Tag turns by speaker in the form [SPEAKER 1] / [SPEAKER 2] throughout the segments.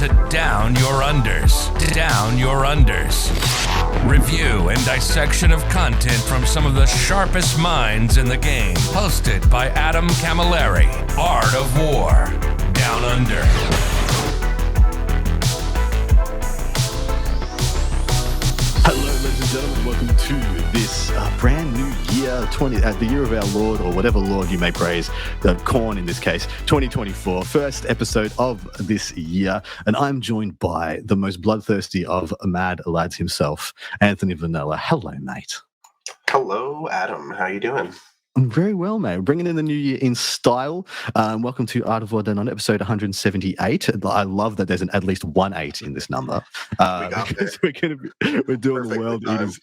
[SPEAKER 1] to Down Your Unders. Down Your Unders. Review and dissection of content from some of the sharpest minds in the game. Hosted by Adam Camilleri. Art of War. Down Under.
[SPEAKER 2] Hello, ladies and gentlemen. Welcome to this brand new year, the year of our Lord, or whatever Lord you may praise, the corn in this case, 2024, first episode of this year. And I'm joined by the most bloodthirsty of mad lads himself, Anthony Vanella. Hello, mate.
[SPEAKER 3] Hello, Adam. How you doing?
[SPEAKER 2] I'm very well, mate. We're bringing in the new year in style. Welcome to Art of War Down on episode 178. I love that there's at least 18 in this number. Because we're doing the World Eaters.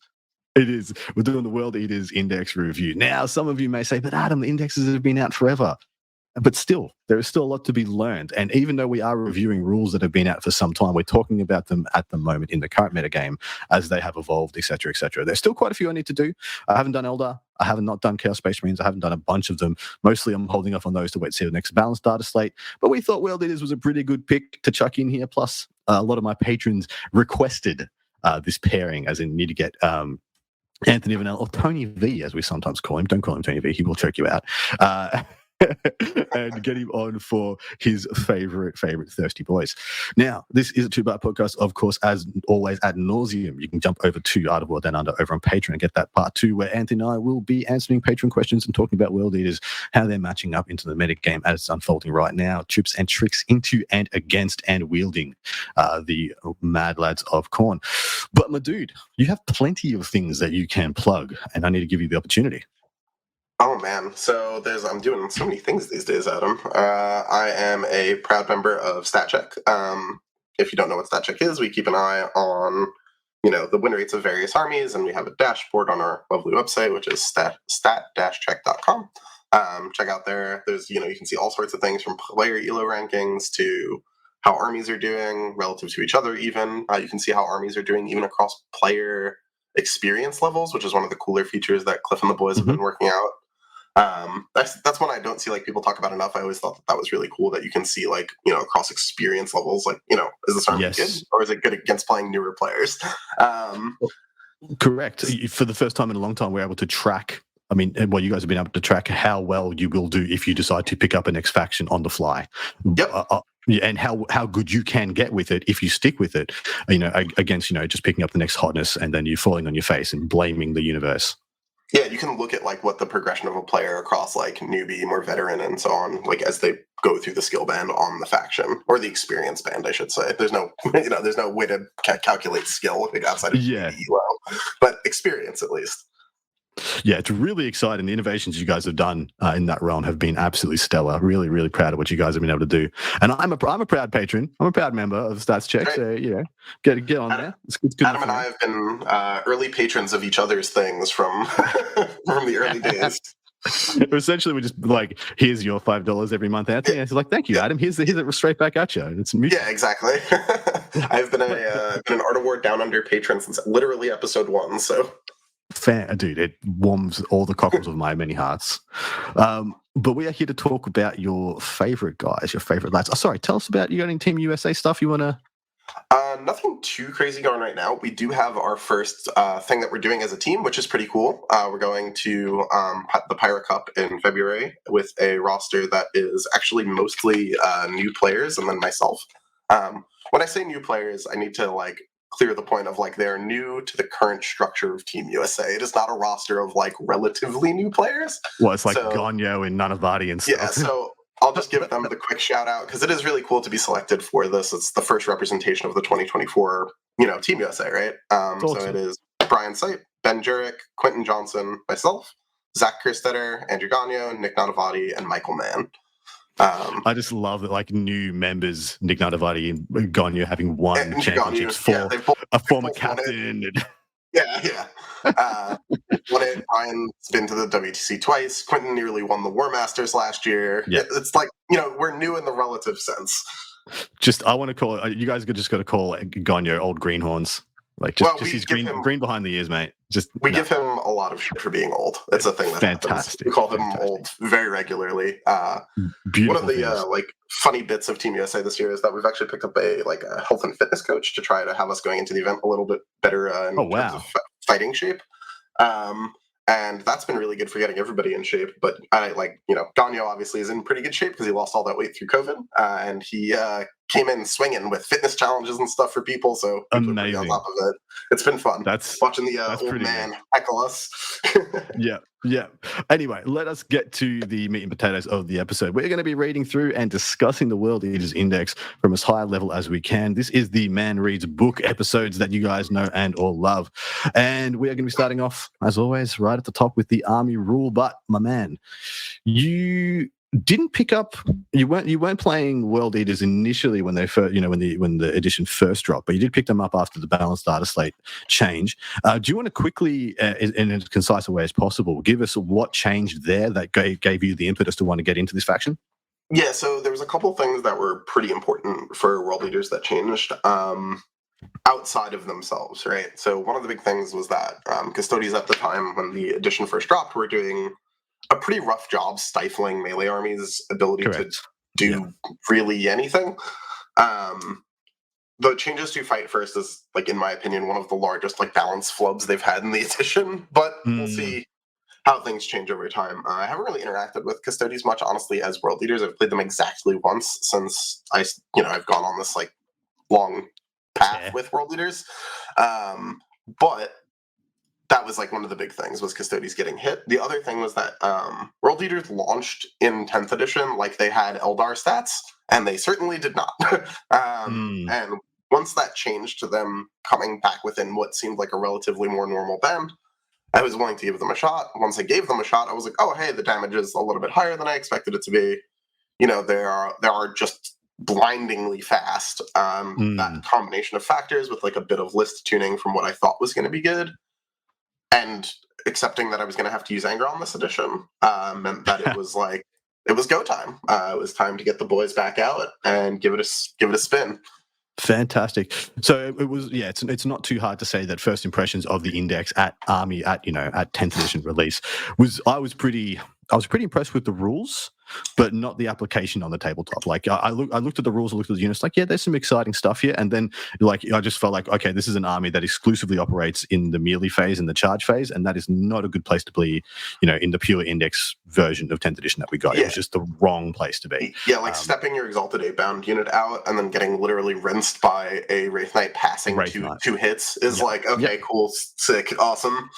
[SPEAKER 2] We're doing the World Eaters Index review. Now, some of you may say, but Adam, the indexes have been out forever. But still, there is still a lot to be learned. And even though we are reviewing rules that have been out for some time, we're talking about them at the moment in the current metagame as they have evolved, etc., etc. There's still quite a few I need to do. I haven't done Eldar. I haven't not done Chaos Space Marines. I haven't done a bunch of them. Mostly I'm holding off on those to wait to see the next balanced data slate. But we thought World Eaters was a pretty good pick to chuck in here. Plus, a lot of my patrons requested this pairing, as in need to get Anthony Vanella, or Tony V, as we sometimes call him. Don't call him Tony V. He will choke you out. And get him on for his favorite thirsty boys. Now, this is a two-part podcast, of course, as always, ad nauseum. You can jump over to Art of War Down Under over on Patreon and get that part 2, where Anthony and I will be answering Patreon questions and talking about World Eaters, how they're matching up into the metagame as it's unfolding right now, tips and tricks into and against and wielding the mad lads of Khorne. But my dude, you have plenty of things that you can plug, and I need to give you the opportunity.
[SPEAKER 3] Oh man, so I'm doing so many things these days, Adam. I am a proud member of StatCheck. If you don't know what StatCheck is, we keep an eye on, the win rates of various armies, and we have a dashboard on our lovely website, which is stat-check.com. Check out there. There's, you can see all sorts of things from player ELO rankings to how armies are doing relative to each other. Even you can see how armies are doing even across player experience levels, which is one of the cooler features that Cliff and the boys have been working out. That's one I don't see people talk about enough. I always thought that was really cool that you can see across experience levels, is this army good or is it good against playing newer players?
[SPEAKER 2] Correct. For the first time in a long time, we're able to track. I mean, you guys have been able to track how well you will do if you decide to pick up an X faction on the fly.
[SPEAKER 3] Yep.
[SPEAKER 2] And how good you can get with it if you stick with it, against, just picking up the next hotness and then you falling on your face and blaming the universe.
[SPEAKER 3] Yeah, you can look at what the progression of a player across newbie, more veteran, and so on, as they go through the skill band on the faction, or the experience band, I should say. There's no, there's no way to calculate skill outside of ELO, but experience at least.
[SPEAKER 2] Yeah, it's really exciting. The innovations you guys have done in that realm have been absolutely stellar. Really, really proud of what you guys have been able to do. And I'm a proud patron. I'm a proud member of StatsCheck. Right. So get on there. It's good
[SPEAKER 3] Adam and I have been early patrons of each other's things from from the early days.
[SPEAKER 2] Essentially, we just here's your $5 every month, Anthony. And it's thank you, Adam. Here's it straight back at you. It's mutual.
[SPEAKER 3] Yeah, exactly. I've been an Art of War Down Under patron since literally episode 1. So.
[SPEAKER 2] Dude, it warms all the cockles of my many hearts. But we are here to talk about your favorite guys, your favorite lads. Sorry, tell us about you got any Team USA stuff you want to...
[SPEAKER 3] Nothing too crazy going right now. We do have our first thing that we're doing as a team, which is pretty cool. We're going to the Pirate Cup in February with a roster that is actually mostly new players and then myself. When I say new players, I need to clear the point of they're new to the current structure of Team USA. It is not a roster of relatively new players.
[SPEAKER 2] Well, it's Gonyo and Nanavati and stuff.
[SPEAKER 3] Yeah, so I'll just give them the quick shout out because it is really cool to be selected for this. It's the first representation of the 2024, Team USA, right?
[SPEAKER 2] Awesome.
[SPEAKER 3] So it is Brian Sipe, Ben Jurek, Quentin Johnson, myself, Zach Kerstetter, Andrew Gonyo, Nick Nanavati, and Michael Mann.
[SPEAKER 2] I just love that new members, Nick Nanavati and Gonyo, having won championships for a former captain.
[SPEAKER 3] Yeah. Won it. Brian's been to the WTC twice. Quentin nearly won the War Masters last year. Yeah. It's we're new in the relative sense.
[SPEAKER 2] I want to call you guys just got to call Gonyo old greenhorns. He's green behind the ears, mate.
[SPEAKER 3] We give him a lot of shit for being old. It's a thing that happens. We call him old very regularly. One of the funny bits of Team USA this year is that we've actually picked up a health and fitness coach to try to have us going into the event a little bit better in terms of fighting shape. And that's been really good for getting everybody in shape. But Ganyo obviously is in pretty good shape because he lost all that weight through COVID. And he came in swinging with fitness challenges and stuff for people. So people are pretty on top of it. It's been fun. Watching the old man heckle us.
[SPEAKER 2] Yeah. Anyway, let us get to the meat and potatoes of the episode. We're going to be reading through and discussing the World Eaters Index from as high a level as we can. This is the Man Reads Book episodes that you guys know and all love. And we are going to be starting off, as always, right at the top with the Army rule. But, my man, you didn't pick up. You weren't playing World Eaters initially when they first, when the edition first dropped, but you did pick them up after the balanced data slate change. Do you want to quickly, in as concise a way as possible, give us what changed there that gave you the impetus to want to get into this faction?
[SPEAKER 3] Yeah, so there was a couple things that were pretty important for World Eaters that changed outside of themselves, right? So one of the big things was that Custodians at the time when the edition first dropped were doing a pretty rough job stifling melee armies' ability to do really anything. The changes to Fight First is, in my opinion, one of the largest balance flubs they've had in the edition, but we'll see how things change over time. I haven't really interacted with Custodians much, honestly, as World Leaders. I've played them exactly once since I've gone on this long path with World Leaders. But that was one of the big things was Custodians getting hit. The other thing was that World Leaders launched in 10th edition like they had Eldar stats, and they certainly did not. And once that changed to them coming back within what seemed like a relatively more normal band, I was willing to give them a shot. Once I gave them a shot, I was like, oh, hey, the damage is a little bit higher than I expected it to be. They are just blindingly fast. That combination of factors with a bit of list tuning from what I thought was going to be good, and accepting that I was going to have to use anger on this edition, meant that it was it was go time. It was time to get the boys back out and give it a spin.
[SPEAKER 2] Fantastic. So it was, it's not too hard to say that first impressions of the index at Army at 10th edition release I was pretty impressed with the rules, but not the application on the tabletop. I looked at the rules, I looked at the units, there's some exciting stuff here. And then I just felt okay, this is an army that exclusively operates in the melee phase and the charge phase, and that is not a good place to be, in the pure index version of 10th edition that we got. It was just the wrong place to be.
[SPEAKER 3] Yeah, stepping your Exalted 8-bound unit out and then getting literally rinsed by a Wraith Knight passing two hits is cool, sick, awesome.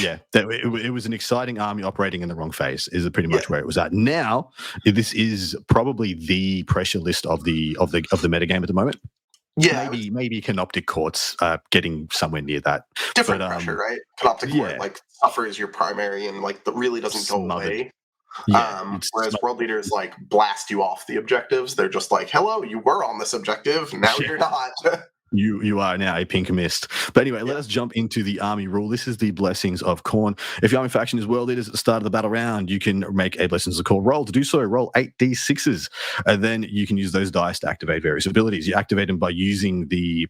[SPEAKER 2] Yeah, it was an exciting army operating in the wrong phase is pretty much where it was at. Now, this is probably the pressure list of the metagame at the moment.
[SPEAKER 3] Yeah,
[SPEAKER 2] maybe Canoptic Court's getting somewhere near that.
[SPEAKER 3] Different pressure, right? Canoptic Court suffers your primary and that really doesn't go away. Yeah, whereas World Leaders blast you off the objectives. They're just hello, you were on this objective, now you're not.
[SPEAKER 2] You are now a pink mist. But anyway, let us jump into the Army rule. This is the Blessings of Khorne. If your Army faction is World Leaders at the start of the battle round, you can make a Blessings of Khorne roll. To do so, roll 8d6s, and then you can use those dice to activate various abilities. You activate them by using the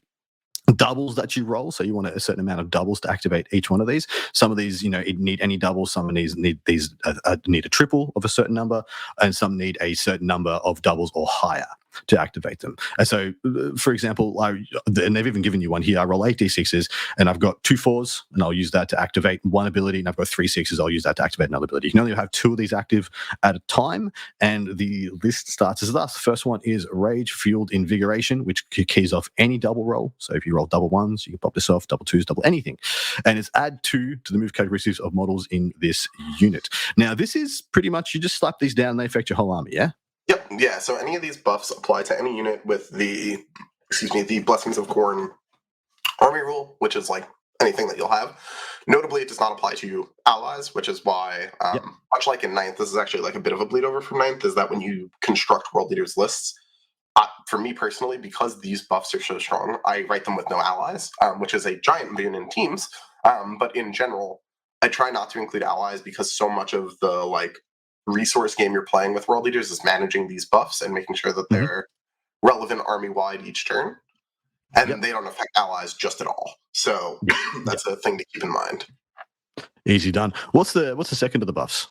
[SPEAKER 2] doubles that you roll, so you want a certain amount of doubles to activate each one of these. Some of these, need any doubles. Some of these need a triple of a certain number, and some need a certain number of doubles or higher to activate them. And so, for example, and they've even given you one here. I roll 8d6s, and I've got 2 4s, and I'll use that to activate one ability, and I've got 3 6s. I'll use that to activate another ability. You can only have 2 of these active at a time, and the list starts as thus. The first one is Rage Fueled Invigoration, which keys off any double roll. So if you roll double 1s, you can pop this off, double 2s, double anything. And it's add 2 to the move characteristics of models in this unit. Now, this is pretty much, you just slap these down, and they affect your whole army, yeah?
[SPEAKER 3] Yep, yeah, so any of these buffs apply to any unit with the Blessings of Khorne army rule, which is anything that you'll have. Notably, it does not apply to allies, which is why, much like in 9th, this is actually a bit of a bleed over from 9th, is that when you construct World Leaders lists, for me personally, because these buffs are so strong, I write them with no allies, which is a giant boon in teams, but in general, I try not to include allies because so much of the, resource game you're playing with World Leaders is managing these buffs and making sure that they're relevant army-wide each turn, and they don't affect allies just at all. So that's a thing to keep in mind.
[SPEAKER 2] Easy done. What's the second of the buffs?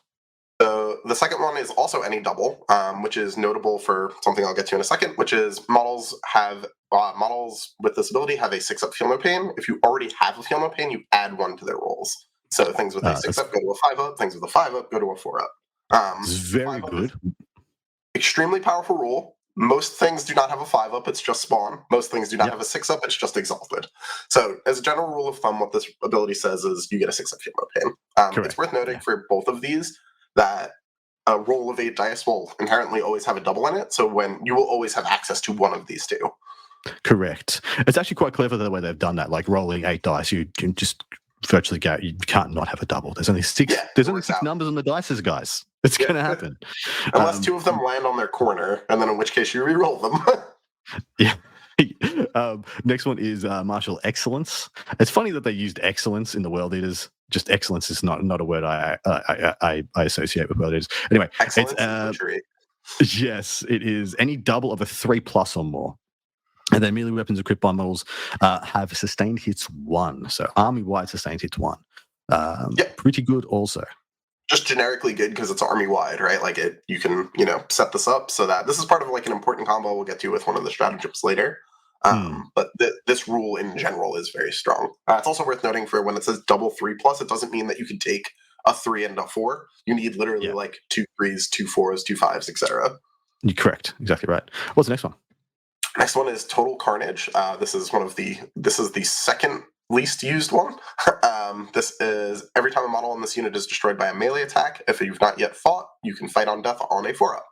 [SPEAKER 3] So the second one is also any double, which is notable for something I'll get to in a second, which is models with this ability have a 6-up feel no pain. If you already have a feel no pain, you add 1 to their rolls. So things with a 6-up go to a 5-up, things with a 5-up go to a 4-up.
[SPEAKER 2] It's very good.
[SPEAKER 3] Extremely powerful rule. Most things do not have a 5-up, it's just spawn. Most things do not have a 6-up, it's just exalted. So as a general rule of thumb, what this ability says is you get a 6-up feel no pain. It's worth noting for both of these that a roll of 8 dice will inherently always have a double in it, so when you will always have access to one of these two.
[SPEAKER 2] Correct. It's actually quite clever the way they've done that. Like rolling 8 dice, you can just virtually go. You can't not have a double. There's only 6. There's only 6 numbers on the dice, guys. It's going to happen
[SPEAKER 3] unless 2 of them land on their corner, and then in which case you re-roll them.
[SPEAKER 2] Yeah. Next one is martial excellence. It's funny that they used excellence in the World Eaters. Just excellence is not a word I associate with World Eaters. Anyway,
[SPEAKER 3] excellence is
[SPEAKER 2] yes, it is any double of a 3+ or more. And then melee weapons equipped by models have sustained hits 1. So army-wide sustained hits 1. Pretty good also.
[SPEAKER 3] Just generically good because it's army-wide, right? Like you can set this up so that this is part of like an important combo we'll get to with one of the stratagems later. But this rule in general is very strong. It's also worth noting for when it says double 3+, it doesn't mean that you can take a 3 and a 4. You need literally like 2 3s, 2 4s, 2 5s, etc.
[SPEAKER 2] You're correct. Exactly right. What's the next one?
[SPEAKER 3] Next one is Total Carnage. This is the second least used one. This is every time a model in this unit is destroyed by a melee attack, if you've not yet fought, you can fight on death on a 4-up.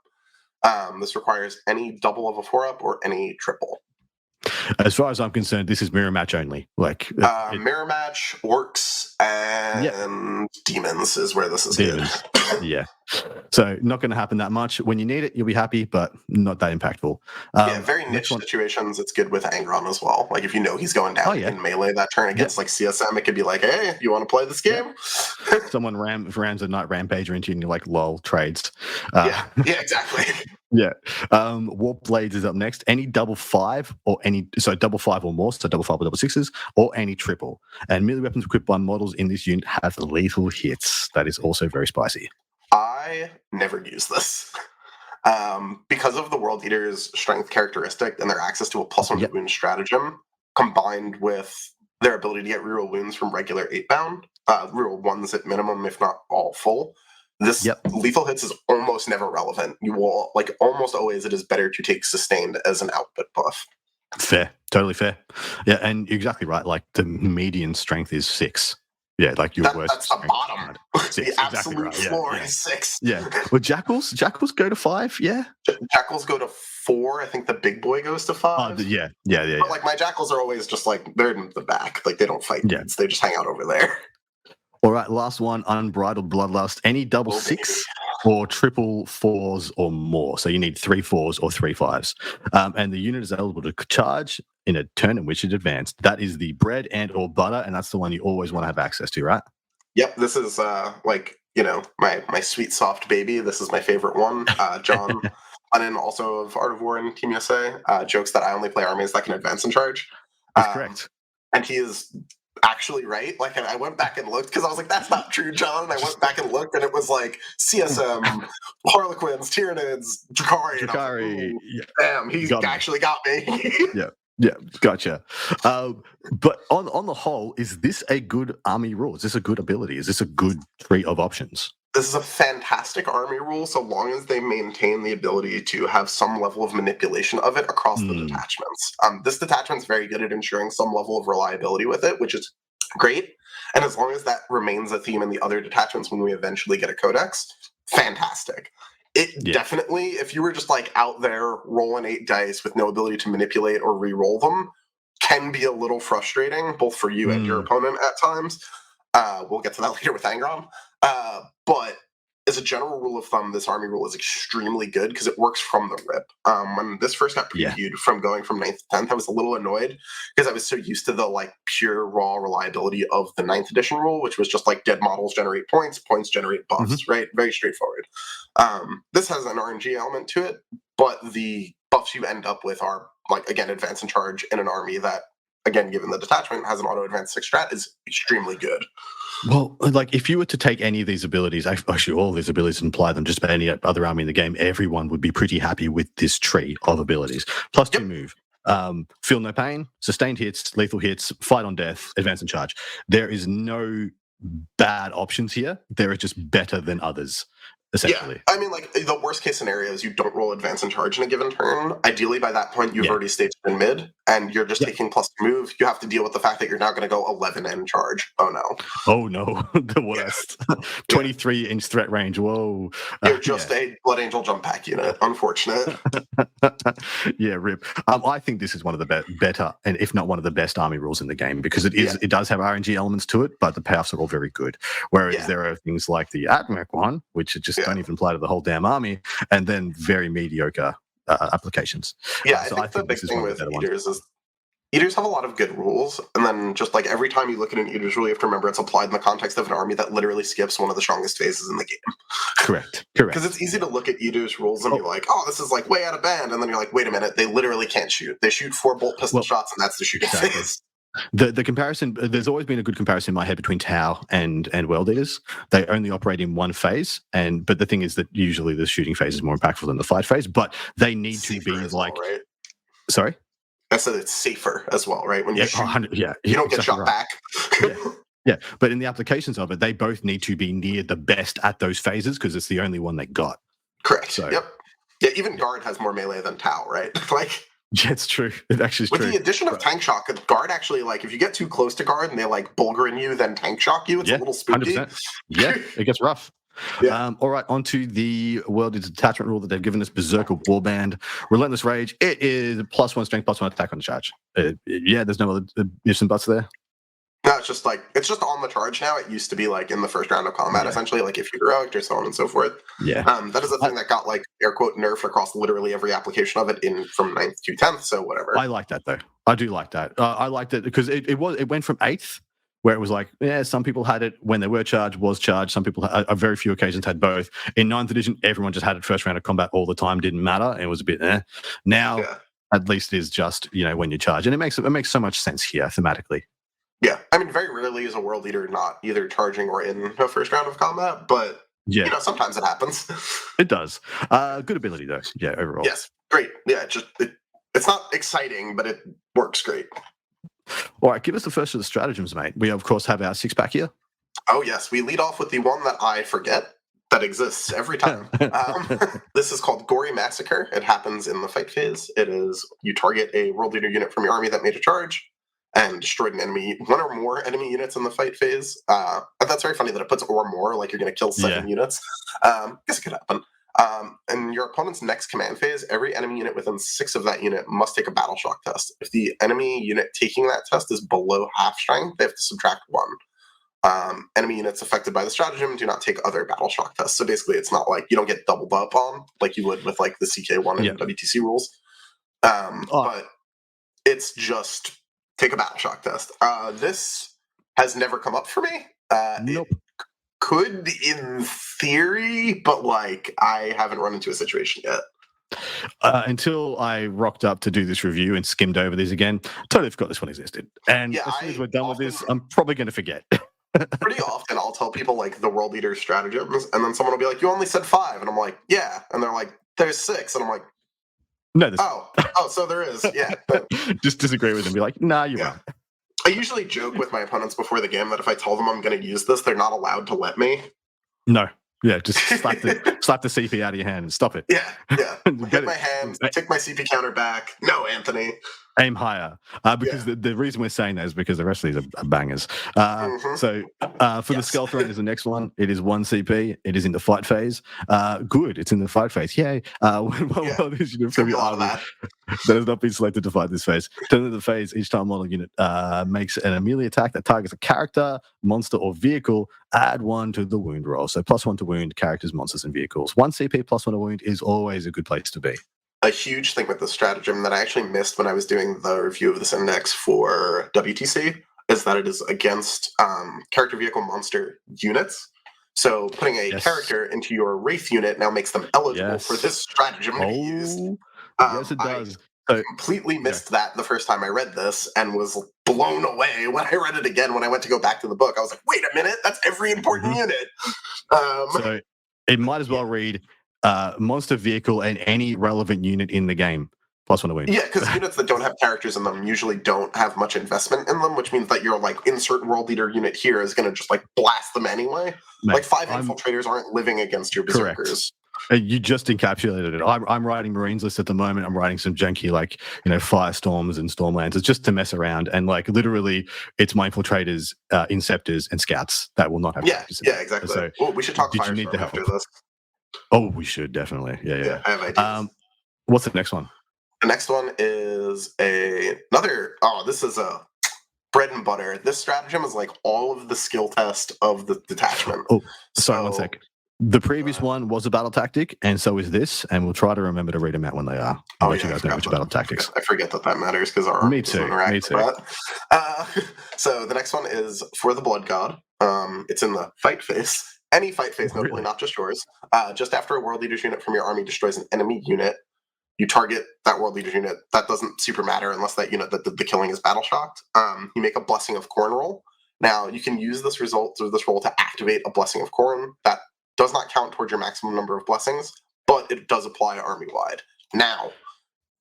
[SPEAKER 3] This requires any double of a 4-up or any triple.
[SPEAKER 2] As far as I'm concerned, this is mirror match only. Like
[SPEAKER 3] mirror match, orcs, and demons is where this is good.
[SPEAKER 2] Yeah. So not going to happen that much. When you need it, you'll be happy, but not that impactful.
[SPEAKER 3] Very niche situations. It's good with Angron as well. Like if you know he's going down in melee that turn against like CSM, it could be like, hey, you want to play this game?
[SPEAKER 2] Someone rams a Night Rampager into you and you're like, lol, trades.
[SPEAKER 3] Yeah, exactly.
[SPEAKER 2] Yeah. Warp Blades is up next. Any double 5 or double 5 or more, so double 5 or double 6s, or any triple. And melee weapons equipped by models in this unit have lethal hits. That is also very spicy.
[SPEAKER 3] I never use this. Because of the World Eater's strength characteristic and their access to a +1 wound stratagem, combined with their ability to get reroll wounds from regular 8-bound, reroll 1s at minimum, if not all full. This lethal hits is almost never relevant. You will, like, almost always it is better to take sustained as an output buff.
[SPEAKER 2] Fair. Totally fair. Yeah, and you're exactly right. Like, the median strength is 6. Yeah, like your worst.
[SPEAKER 3] That's the bottom.
[SPEAKER 2] 6,
[SPEAKER 3] the absolute floor is 6.
[SPEAKER 2] Yeah. Well, Jackals go to 5, yeah?
[SPEAKER 3] Jackals go to 4. I think the big boy goes to 5.
[SPEAKER 2] Yeah.
[SPEAKER 3] But, like, my Jackals are always just, like, they're in the back. Like, they don't fight. Yeah. They just hang out over there.
[SPEAKER 2] All right, last one, Unbridled Bloodlust. Any double 6 or triple 4s or more. So you need 3 4s or 3 5s. And the unit is eligible to charge in a turn in which it advanced. That is the bread and or butter, and that's the one you always want to have access to, right?
[SPEAKER 3] Yep, this is my sweet soft baby. This is my favorite one. John Lennon, also of Art of War and Team USA, jokes that I only play armies that can advance and charge.
[SPEAKER 2] That's correct.
[SPEAKER 3] And he is actually right. Like, and I went back and looked because I was like, that's not true, John. And I went back and looked, and it was like CSM, Harlequins, Tyranids, Drakari. Damn, he's actually got me.
[SPEAKER 2] Yeah, gotcha. But on the whole, is this a good army rule? Is this a good ability? Is this a good tree of options?
[SPEAKER 3] This is a fantastic army rule, so long as they maintain the ability to have some level of manipulation of it across the detachments. This detachment's very good at ensuring some level of reliability with it, which is great. And as long as that remains a theme in the other detachments when we eventually get a codex, fantastic. It definitely, if you were just like out there rolling 8 dice with no ability to manipulate or re-roll them, can be a little frustrating, both for you and your opponent at times. We'll get to that later with Angron. But as a general rule of thumb, this army rule is extremely good because it works from the rip. When this first got previewed from going from 9th to 10th, I was a little annoyed because I was so used to the like pure raw reliability of the 9th edition rule, which was just like dead models generate points generate buffs, right? Very straightforward. This has an RNG element to it, but the buffs you end up with are, like, again, advance and charge in an army that again, given the detachment, has an auto advance 6 strat, is extremely good.
[SPEAKER 2] Well, like if you were to take any of these abilities, actually all of these abilities and apply them just about any other army in the game, everyone would be pretty happy with this tree of abilities. +2 move. Feel no pain, sustained hits, lethal hits, fight on death, advance and charge. There is no bad options here. There are just better than others, essentially.
[SPEAKER 3] Yeah, I mean, like, the worst case scenario is you don't roll advance and charge in a given turn. Ideally, by that point, you've already staged in mid, and you're just taking +2 move. You have to deal with the fact that you're now going to go 11 and charge. Oh, no.
[SPEAKER 2] Oh, no. The worst. 23-inch threat range. Whoa.
[SPEAKER 3] You're just a Blood Angel jump pack unit. Unfortunate.
[SPEAKER 2] Yeah, rip. I think this is one of the better, and if not one of the best army rules in the game, because it does have RNG elements to it, but the payoffs are all very good. Whereas there are things like the Admech one, which just don't even apply to the whole damn army, and then very mediocre applications.
[SPEAKER 3] Yeah, I think the big thing with Eaters is Eaters have a lot of good rules, and then just like every time you look at an Eaters rule, you have to remember it's applied in the context of an army that literally skips one of the strongest phases in the game.
[SPEAKER 2] Correct.
[SPEAKER 3] Because it's easy to look at Eaters rules and be like, oh, this is like way out of band, and then you're like, wait a minute, they literally can't shoot. They shoot 4 bolt pistol shots, and that's the shooting phase.
[SPEAKER 2] The comparison, there's always been a good comparison in my head between Tau and World Eaters. They only operate in one phase, but the thing is that usually the shooting phase is more impactful than the fight phase, but they need to be like... Well, right? Sorry?
[SPEAKER 3] I said it's safer as well, right? When you shoot,
[SPEAKER 2] you
[SPEAKER 3] don't get shot back.
[SPEAKER 2] Yeah, but in the applications of it, they both need to be near the best at those phases because it's the only one they got.
[SPEAKER 3] Correct. So, yep. Yeah, even Guard has more melee than Tau, right? Like...
[SPEAKER 2] Yeah, it's true. It actually is
[SPEAKER 3] with
[SPEAKER 2] true.
[SPEAKER 3] With the addition of Tank Shock, Guard actually, like, if you get too close to Guard and they, like, bulger in you, then Tank Shock you, it's a little spooky.
[SPEAKER 2] 100%. Yeah, it gets rough. Yeah. All right, on to the World Eaters detachment rule that they've given us, Berserker Warband. Relentless Rage, it is +1 strength, +1 attack on the charge. There's no other ifs and buts there.
[SPEAKER 3] No, it's just on the charge now. It used to be like in the first round of combat, essentially, like if you heroic or so on and so forth.
[SPEAKER 2] Yeah.
[SPEAKER 3] That is a thing that got like air quote nerfed across literally every application of it from 9th to 10th, so whatever.
[SPEAKER 2] I like that though. I do like that. I liked it because it went from 8th, where it was like, some people had it when they were charged, was charged. Some people, on very few occasions, had both. In 9th edition, everyone just had it first round of combat all the time. Didn't matter. It was a bit Now, at least it is just, when you charge. And it makes so much sense here thematically.
[SPEAKER 3] Yeah, I mean, very rarely is a World Eater not either charging or in a first round of combat, but sometimes it happens.
[SPEAKER 2] It does. Good ability though. Yeah, overall.
[SPEAKER 3] Yes, great. Yeah, it's not exciting, but it works great.
[SPEAKER 2] All right, give us the first of the stratagems, mate. We of course have our 6-pack here.
[SPEAKER 3] Oh yes, we lead off with the one that I forget that exists every time. This is called Gory Massacre. It happens in the fight phase. It is you target a World Eater unit from your army that made a charge and destroyed one or more enemy units in the fight phase. That's very funny that it puts or more, like you're going to kill 7 units. Guess it could happen. In your opponent's next command phase, every enemy unit within 6 of that unit must take a battle shock test. If the enemy unit taking that test is below half strength, they have to subtract 1. Enemy units affected by the stratagem do not take other battle shock tests. So basically, it's not like you don't get doubled up on like you would with like the CK1 and WTC rules. But it's just take a battle shock test. This has never come up for me.
[SPEAKER 2] Nope.
[SPEAKER 3] It could in theory, but like I haven't run into a situation yet.
[SPEAKER 2] Until I rocked up to do this review and skimmed over these again, totally forgot this one existed. And as soon as we're done with this, I'm probably going to forget.
[SPEAKER 3] Pretty often I'll tell people like the World Eater stratagems, and then someone will be like, you only said 5. And I'm like, yeah. And they're like, there's 6. And I'm like,
[SPEAKER 2] no,
[SPEAKER 3] so there is. Yeah.
[SPEAKER 2] Just disagree with them. Be like, nah, you're right.
[SPEAKER 3] I usually joke with my opponents before the game that if I tell them I'm going to use this, they're not allowed to let me.
[SPEAKER 2] No. Yeah, just slap the CP out of your hand and stop it.
[SPEAKER 3] Yeah. Hit my hand, take my CP counter back. No, Anthony.
[SPEAKER 2] Aim higher. Because the reason we're saying that is because the rest of these are bangers. So for the Stealth Run is the next one. It is 1 CP. It is in the fight phase. Good. It's in the fight phase. Yay. This unit from your army that has not been selected to fight this phase. Turn of the phase, each time model unit makes an melee attack that targets a character, monster, or vehicle. Add 1 to the wound roll. So +1 to wound characters, monsters, and vehicles. 1 CP +1 to wound is always a good place to be.
[SPEAKER 3] A huge thing with the stratagem that I actually missed when I was doing the review of this index for WTC is that it is against character, vehicle, monster units. So putting a character into your Wraith unit now makes them eligible for this stratagem to be used.
[SPEAKER 2] Yes, it does.
[SPEAKER 3] completely missed that the first time I read this and was blown away when I read it again. When I went to go back to the book, I was like, wait a minute, that's every important unit.
[SPEAKER 2] So it might as well read monster vehicle and any relevant unit in the game. +1 to wound.
[SPEAKER 3] Yeah, because units that don't have characters in them usually don't have much investment in them, which means that your like insert world leader unit here is going to just like blast them anyway. Mate, like 5 infiltrators aren't living against your berserkers.
[SPEAKER 2] You just encapsulated it. I'm writing Marines list at the moment. I'm writing some junky like Firestorms and Stormlancers just to mess around, and like literally, it's my infiltrators, Inceptors, and Scouts that will not have.
[SPEAKER 3] Yeah, exactly. So, well, we should talk Firestorm after this.
[SPEAKER 2] Oh, we should definitely. Yeah.
[SPEAKER 3] I have ideas.
[SPEAKER 2] What's the next one?
[SPEAKER 3] The next one is another. Oh, this is a bread and butter. This stratagem is like all of the skill test of the detachment.
[SPEAKER 2] Oh, sorry, 1 sec. The previous one was a battle tactic, and so is this, and we'll try to remember to read them out when they are. I'll let you guys know which battle tactics.
[SPEAKER 3] I forget that matters because our
[SPEAKER 2] Me too.
[SPEAKER 3] So the next one is for the Blood God. It's in the fight phase. Any fight phase, notably, not just yours. Just after a world leader's unit from your army destroys an enemy unit, you target that world leader's unit. That doesn't super matter unless that unit that the killing is battle shocked. You make a Blessing of Khorne roll. Now you can use this result or this roll to activate a Blessing of Khorne. That does not count towards your maximum number of blessings, but it does apply army-wide. Now,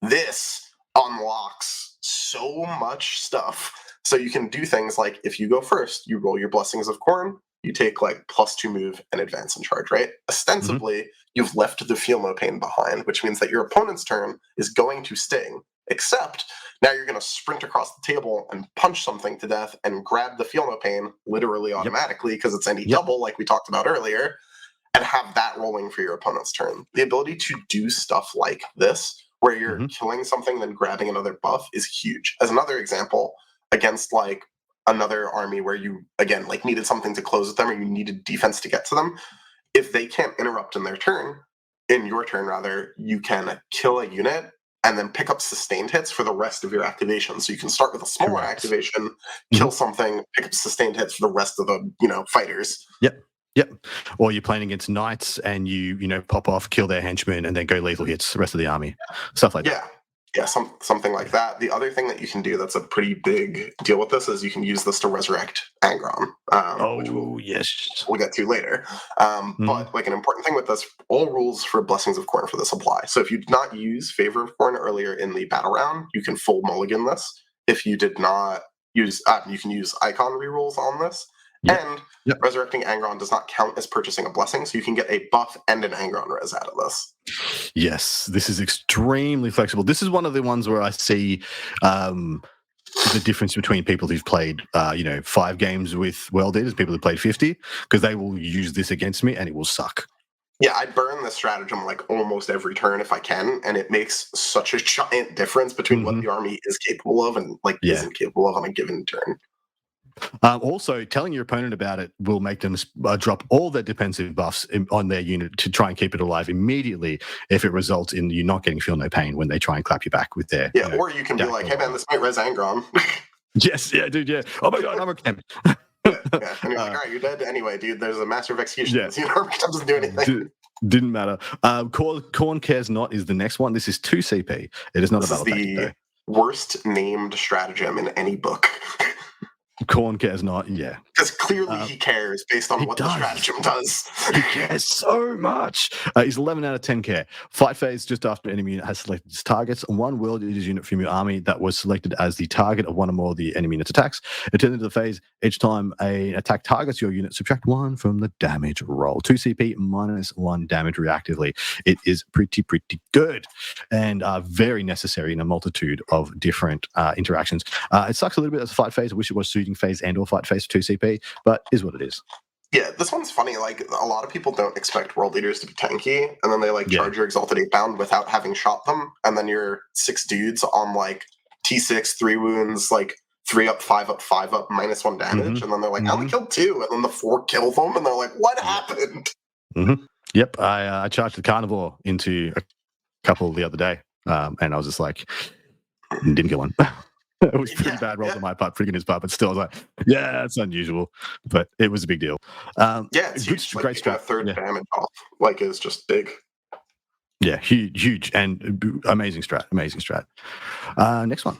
[SPEAKER 3] this unlocks so much stuff. So you can do things like, if you go first, you roll your Blessings of Khorne, you take like +2 move and advance and charge, right? Ostensibly, you've left the Feel No Pain behind, which means that your opponent's turn is going to sting, except now you're going to sprint across the table and punch something to death and grab the Feel No Pain literally automatically because it's any double like we talked about earlier, and have that rolling for your opponent's turn. The ability to do stuff like this, where you're killing something then grabbing another buff, is huge. As another example, against like another army where you, again, like needed something to close with them or you needed defense to get to them, if they can't interrupt in your turn rather, you can kill a unit and then pick up sustained hits for the rest of your activation. So you can start with a smaller activation, kill something, pick up sustained hits for the rest of the, fighters.
[SPEAKER 2] Yep. Or you're playing against knights and you pop off, kill their henchmen, and then go lethal hits the rest of the army. Stuff like that.
[SPEAKER 3] Yeah, something like that. The other thing that you can do that's a pretty big deal with this is you can use this to resurrect Angron. Which we'll get to later. But like an important thing with this, all rules for Blessings of Khorne for this apply. So if you did not use Favor of Khorne earlier in the battle round, you can full mulligan this. If you did not use, you can use Icon rerolls on this. And resurrecting Angron does not count as purchasing a blessing, so you can get a buff and an Angron res out of this.
[SPEAKER 2] Yes, this is extremely flexible. This is one of the ones where I see the difference between people who've played 5 games with World Eaters, people who played 50, because they will use this against me and it will suck.
[SPEAKER 3] Yeah, I burn this stratagem like almost every turn if I can, and it makes such a giant difference between what the army is capable of and isn't capable of on a given turn.
[SPEAKER 2] Also, telling your opponent about it will make them drop all their defensive buffs on their unit to try and keep it alive immediately if it results in you not getting Feel No Pain when they try and clap you back with their...
[SPEAKER 3] or you can be like, hey man, this might res Angron.
[SPEAKER 2] Yes, yeah, dude, yeah. Oh my god, I'm a camp.
[SPEAKER 3] And you're like, all right, you're dead anyway, dude. There's a Master of Execution. Yeah. It doesn't do anything.
[SPEAKER 2] Didn't matter. Khorne Cares Not is the next one. This is 2 CP. It is not a battle tactic, though.
[SPEAKER 3] Worst named stratagem in any book.
[SPEAKER 2] Khorne Cares Not, yeah.
[SPEAKER 3] Because clearly he cares based on what the stratagem does.
[SPEAKER 2] He cares so much. He's 11 out of 10 care. Fight phase just after enemy unit has selected its targets. And one World Eaters unit from your army that was selected as the target of one or more of the enemy unit's attacks. At the end of the phase, each time an attack targets your unit, subtract 1 from the damage roll. 2 CP minus 1 damage reactively. It is pretty good and very necessary in a multitude of different interactions. It sucks a little bit as a fight phase. I wish it was shooting phase and or fight phase for 2 CP, but is what it is.
[SPEAKER 3] Yeah, this one's funny. Like, a lot of people don't expect World Eaters to be tanky, and then they charge your Exalted 8-bound without having shot them, and then you're 6 dudes on T6, 3 wounds, 3 up, 5 up, 5 up, minus 1 damage, and then they're like, I only killed 2, and then the 4 kill them, and they're like, what happened?
[SPEAKER 2] Yep, I charged the Carnivore into a couple the other day, and I was just like, didn't kill one. It was pretty bad rolls on my part, freaking his part, but still, I was like, yeah, it's unusual, but it was a big deal.
[SPEAKER 3] It's huge. Great strat. 3rd damage off, is just big.
[SPEAKER 2] Yeah, huge, and amazing strat. Next one.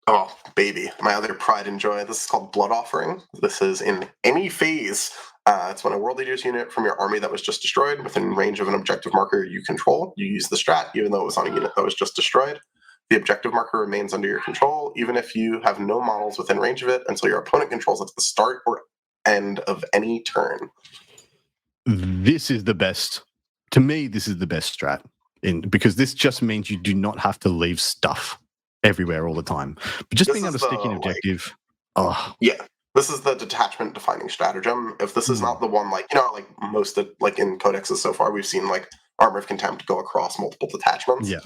[SPEAKER 3] Oh, baby. My other pride and joy. This is called Blood Offering. This is in any phase. It's when a World Leaders unit from your army that was just destroyed within range of an objective marker you control. You use the strat, even though it was on a unit that was just destroyed. The objective marker remains under your control, even if you have no models within range of it until your opponent controls it at the start or end of any turn.
[SPEAKER 2] This is the best. To me, this is the best strat, because this just means you do not have to leave stuff everywhere all the time. But just being able to stick in objective.
[SPEAKER 3] Yeah. This is the detachment defining stratagem. If this is not the one, like most of, in codexes so far, we've seen Armor of Contempt go across multiple detachments.
[SPEAKER 2] Yeah.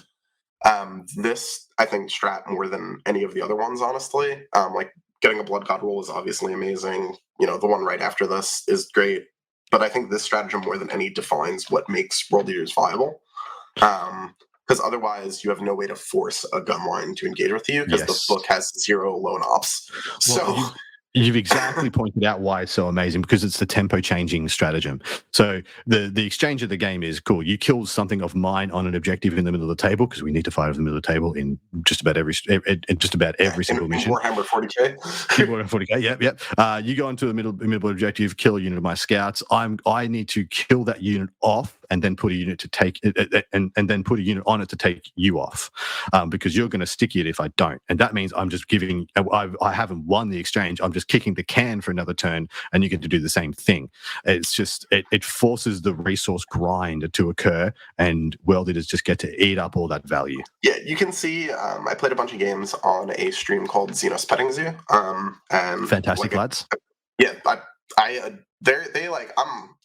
[SPEAKER 3] This, I think, strat more than any of the other ones, honestly. Getting a Blood God roll is obviously amazing. The one right after this is great. But I think this stratagem more than any defines what makes World Leaders viable. Because otherwise you have no way to force a gun line to engage with you, because the book has 0 lone ops.
[SPEAKER 2] Well, you've exactly pointed out why it's so amazing, because it's the tempo changing stratagem. So the exchange of the game is cool. You kill something of mine on an objective in the middle of the table, because we need to fight over the middle of the table in just about every single mission.
[SPEAKER 3] Warhammer 40k.
[SPEAKER 2] Warhammer 40k. Yep. You go into the middle objective, kill a unit of my scouts. I need to kill that unit off, and then put a unit to take it, and then put a unit on it to take you off, because you're going to sticky it if I don't. And that means I'm just giving. I haven't won the exchange. I'm just kicking the can for another turn, and you get to do the same thing. It's just it forces the resource grind to occur, and World Leaders just get to eat up all that value.
[SPEAKER 3] Yeah, you can see. I played a bunch of games on a stream called Xenos Petting Zoo. And
[SPEAKER 2] fantastic lads.
[SPEAKER 3] Yeah, I'm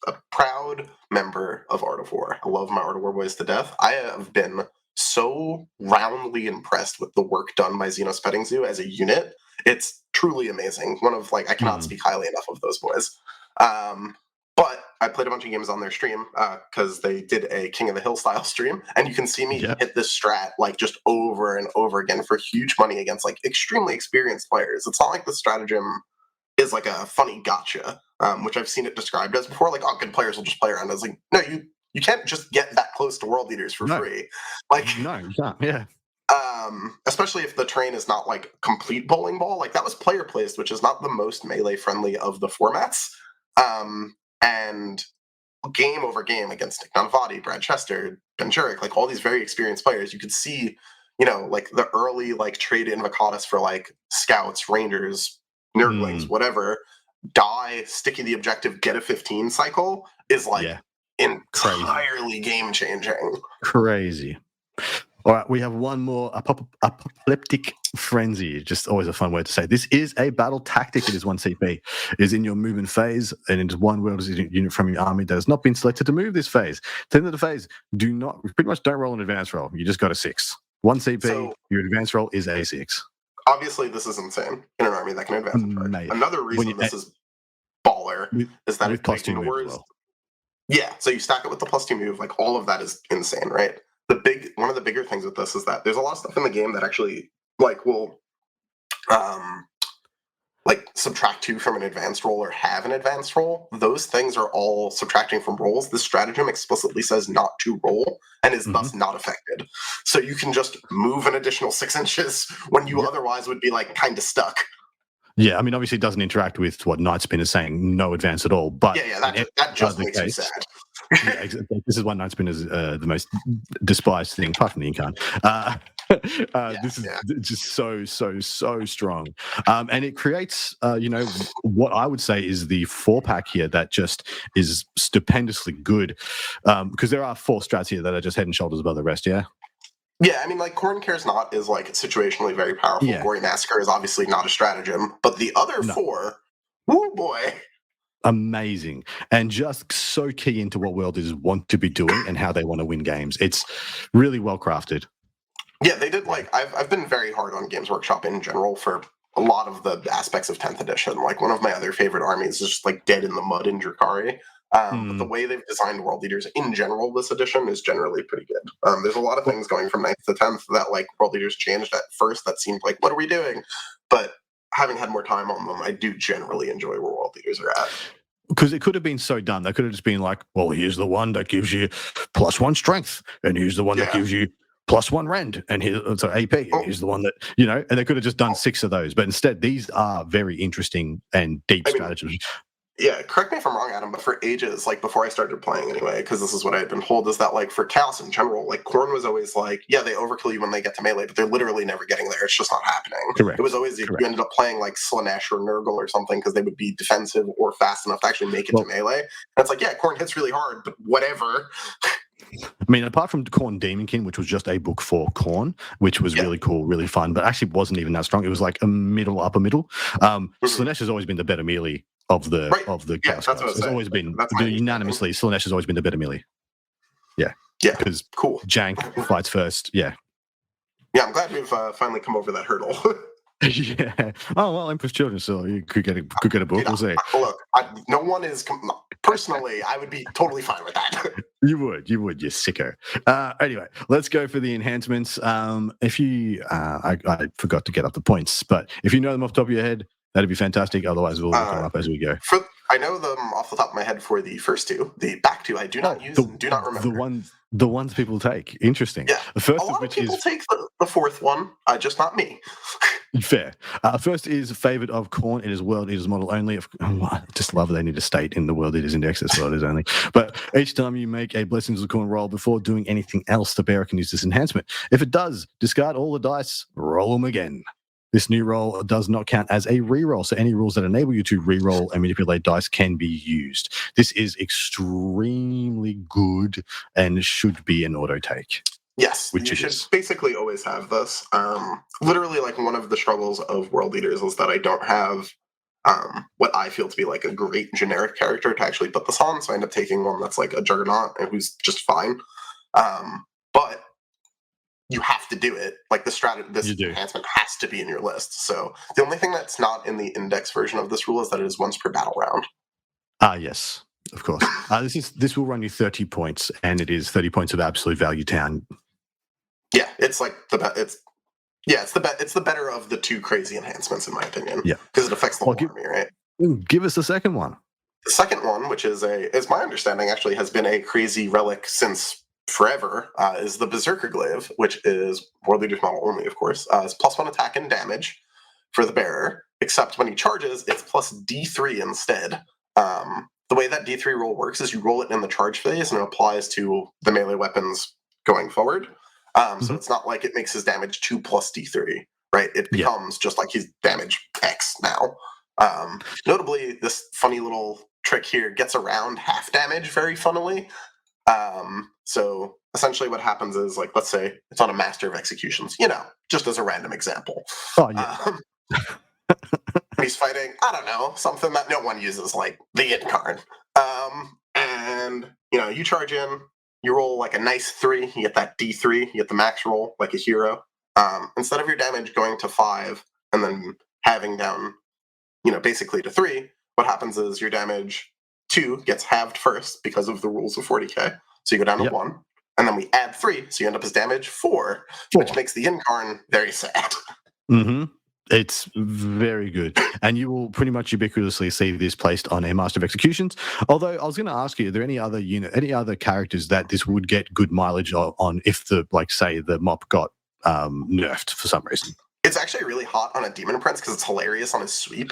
[SPEAKER 3] a proud member of Art of War. I love my Art of War boys to death. I have been so roundly impressed with the work done by Xenos Petting Zoo as a unit. It's truly amazing. One of I cannot speak highly enough of those boys. But I played a bunch of games on their stream because they did a King of the Hill style stream, and you can see me hit this strat just over and over again for huge money against extremely experienced players. It's not like the stratagem is a funny gotcha, which I've seen it described as before. Good players will just play around. I was no, you can't just get that close to World Leaders for free.
[SPEAKER 2] No, you can't. Yeah.
[SPEAKER 3] Especially if the terrain is not complete bowling ball. That was player placed, which is not the most melee friendly of the formats. And game over game against Nick Nanavati, Brad Chester, Ben Jurek, all these very experienced players, you could see, the early trade Invocatus for scouts, rangers, nerdlings, whatever, die, sticky the objective, get a 15 cycle is entirely game changing.
[SPEAKER 2] Crazy. All right, we have one more, Apoplectic Frenzy. Just always a fun word to say. This is a battle tactic. It is 1 CP. It is in your movement phase, and it is one World unit from your army that has not been selected to move this phase. At the end of the phase, pretty much don't roll an advance roll. You just got a 6. 1 CP, so, your advance roll is a 6.
[SPEAKER 3] Obviously, this is insane in an army that can advance. Another reason this is baller is that it ignores... Well. Yeah, so you stack it with the +2 move. All of that is insane, right? One of the bigger things with this is that there's a lot of stuff in the game that actually will subtract 2 from an advanced roll or have an advanced roll. Those things are all subtracting from rolls. The stratagem explicitly says not to roll and is thus not affected. So you can just move an additional 6 inches when you otherwise would be kind of stuck.
[SPEAKER 2] Yeah, I mean, obviously it doesn't interact with what Nightspin is saying, no advance at all. But
[SPEAKER 3] that just makes you sad.
[SPEAKER 2] Yeah, exactly. This is why Nightspin is the most despised thing, apart from the Incarn. This is just so strong. And it creates, what I would say is the 4-pack here that just is stupendously good. Because there are 4 strats here that are just head and shoulders above the rest, yeah?
[SPEAKER 3] Yeah, I mean, Corn Cares Not is situationally very powerful. Yeah. Gory Massacre is obviously not a stratagem, but the other 4, woo boy.
[SPEAKER 2] Amazing, and just so key into what World Leaders want to be doing and how they want to win games. It's really well crafted.
[SPEAKER 3] Yeah, they did I've been very hard on Games Workshop in general for a lot of the aspects of 10th edition. One of my other favorite armies is just dead in the mud in Drukhari. But the way they've designed World Leaders in general this edition is generally pretty good. There's a lot of things going from 9th to 10th that World Leaders changed at first that seemed what are we doing? But having had more time on them, I do generally enjoy where World Leaders are at.
[SPEAKER 2] because it could have been so done. They could have just been like, well, here's the one that gives you +1 strength, and here's the one that gives you +1 rend, and here's AP, and here's the one that, and they could have just done 6 of those. But instead, these are very interesting and deep strategies.
[SPEAKER 3] Yeah, correct me if I'm wrong, Adam, but for ages, like before I started playing anyway, because this is what I had been told, is that like for Chaos in general, like Khorne was always like, yeah, they overkill you when they get to melee, but they're literally never getting there. It's just not happening.
[SPEAKER 2] Correct.
[SPEAKER 3] It was always you ended up playing like Slanesh or Nurgle or something because they would be defensive or fast enough to actually make it to melee. And it's like, yeah, Khorne hits really hard, but whatever.
[SPEAKER 2] I mean, apart from Khorne Demonkin, which was just a book for Khorne, which was really cool, really fun, but actually wasn't even that strong. It was like a upper middle. Slanesh has always been the better melee of the Chaos Gods. It's always been unanimously. Slanesh has always been the better melee. Yeah, because Jank fights first. Yeah,
[SPEAKER 3] I'm glad we've finally come over that hurdle.
[SPEAKER 2] Yeah. Oh well, Emperor's Children. So you could get a book. We'll see.
[SPEAKER 3] Look, no one is personally. I would be totally fine with that.
[SPEAKER 2] You would, you sicko. Anyway, let's go for the enhancements. If you, I forgot to get up the points, but if you know them off the top of your head, that'd be fantastic. Otherwise, we'll look them up as we go.
[SPEAKER 3] I know them off the top of my head for the first two. The back two, I do not use and do not remember.
[SPEAKER 2] The ones people take. Interesting.
[SPEAKER 3] Yeah.
[SPEAKER 2] The first
[SPEAKER 3] a lot of people take the fourth one, just not me.
[SPEAKER 2] Fair. First is Favored of Khorne. It is World Eaters model only. I just love they need to state in the World Eaters Index that's World Eaters only. But each time you make a Blessings of Khorne roll before doing anything else, the bearer can use this enhancement. If it does, discard all the dice, roll them again. This new roll does not count as a reroll, so any rules that enable you to reroll and manipulate dice can be used. This is extremely good and should be an auto take.
[SPEAKER 3] Yes, you should basically always have this. Literally, like one of the struggles of World Eaters is that I don't have what I feel to be like a great generic character to actually put this on, so I end up taking one that's like a Juggernaut and who's just fine. But you have to do it. Like this enhancement has to be in your list. So the only thing that's not in the index version of this rule is that it is once per battle round.
[SPEAKER 2] Yes, of course. This will run you 30 points, and it is 30 points of absolute value town.
[SPEAKER 3] Yeah, it's like it's the better of the two crazy enhancements in my opinion.
[SPEAKER 2] Yeah,
[SPEAKER 3] because it affects the whole army, right?
[SPEAKER 2] Give us the second one.
[SPEAKER 3] The second one, which is my understanding, actually has been a crazy relic since forever, is the Berserker Glaive, which is World Eaters model only, of course. It's +1 attack and damage for the bearer, except when he charges, it's plus D3 instead. The way that D3 roll works is you roll it in the charge phase, and it applies to the melee weapons going forward. So it's not like it makes his damage 2 plus D3, right? It becomes just like his damage X now. Notably, this funny little trick here gets around half damage very funnily. So essentially what happens is, like, let's say it's on a Master of Executions, just as a random example.
[SPEAKER 2] Oh, yeah.
[SPEAKER 3] He's fighting, I don't know, something that no one uses, like the Incarn. And, you charge in, you roll like a nice 3, you get that D3, you get the max roll like a hero. Instead of your damage going to 5 and then having down, basically to 3, what happens is your damage 2 gets halved first because of the rules of 40k. So you go down to 1, and then we add 3, so you end up as damage 4, which makes the Incarn very sad.
[SPEAKER 2] Mm-hmm. It's very good. And you will pretty much ubiquitously see this placed on a Master of Executions. Although I was going to ask you, are there any other characters that this would get good mileage on if the mop got nerfed for some reason?
[SPEAKER 3] It's actually really hot on a Demon Prince because it's hilarious on his sweep.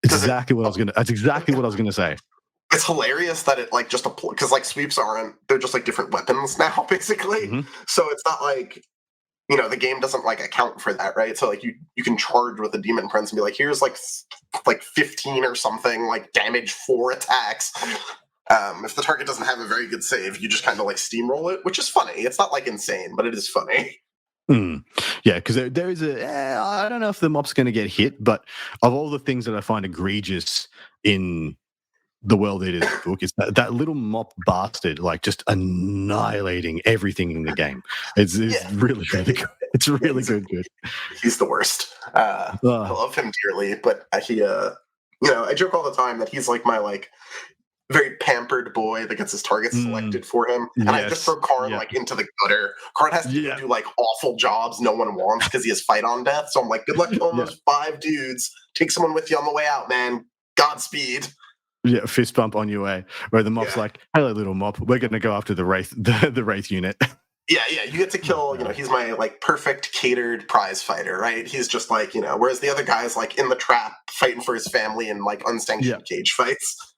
[SPEAKER 2] That's exactly what I was gonna say.
[SPEAKER 3] It's hilarious that it because sweeps they're just like different weapons now, basically. Mm-hmm. So it's not like, the game doesn't account for that, right? So you can charge with a Demon Prince and be like, here's like 15 or something, damage 4 attacks. If the target doesn't have a very good save, you just kind of steamroll it, which is funny. It's not insane, but it is funny.
[SPEAKER 2] Yeah, because there is I don't know if the mop's going to get hit, but of all the things that I find egregious in the World Eaters book is that little mop bastard, just annihilating everything in the game. It's really, really good. It's really good.
[SPEAKER 3] He's the worst. I love him dearly, but he, I joke all the time that he's my very pampered boy that gets his targets selected for him, and I just throw Karn into the gutter. Karn has to do awful jobs no one wants because he has fight on death. So I'm like, good luck killing those 5 dudes. Take someone with you on the way out, man. Godspeed.
[SPEAKER 2] Yeah, fist bump on your way. Where the mob's like, "Hello, little mob. We're going to go after the wraith, the wraith unit."
[SPEAKER 3] Yeah, you get to kill, he's my, like, perfect catered prize fighter, right? He's just, like, whereas the other guy's, like, in the trap, fighting for his family in, like, unsanctioned cage fights.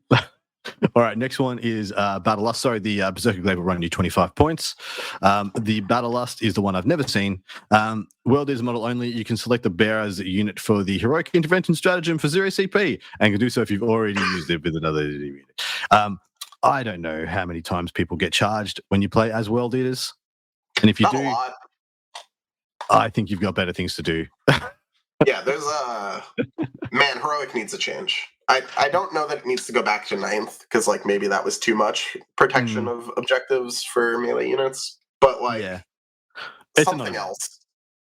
[SPEAKER 2] All right, next one is Battle Lust. Sorry, the Berserker Glaive will run you 25 points. The Battle Lust is the one I've never seen. World is model only. You can select the bearer as a unit for the Heroic Intervention Stratagem for 0 CP, and can do so if you've already used it with another unit. I don't know how many times people get charged when you play as World Eaters. And if you
[SPEAKER 3] Not
[SPEAKER 2] do,
[SPEAKER 3] a lot.
[SPEAKER 2] I think you've got better things to do.
[SPEAKER 3] Yeah, there's man, Heroic needs a change. I don't know that it needs to go back to 9th, because, like, maybe that was too much protection of objectives for melee units. But, like,
[SPEAKER 2] it's
[SPEAKER 3] something else.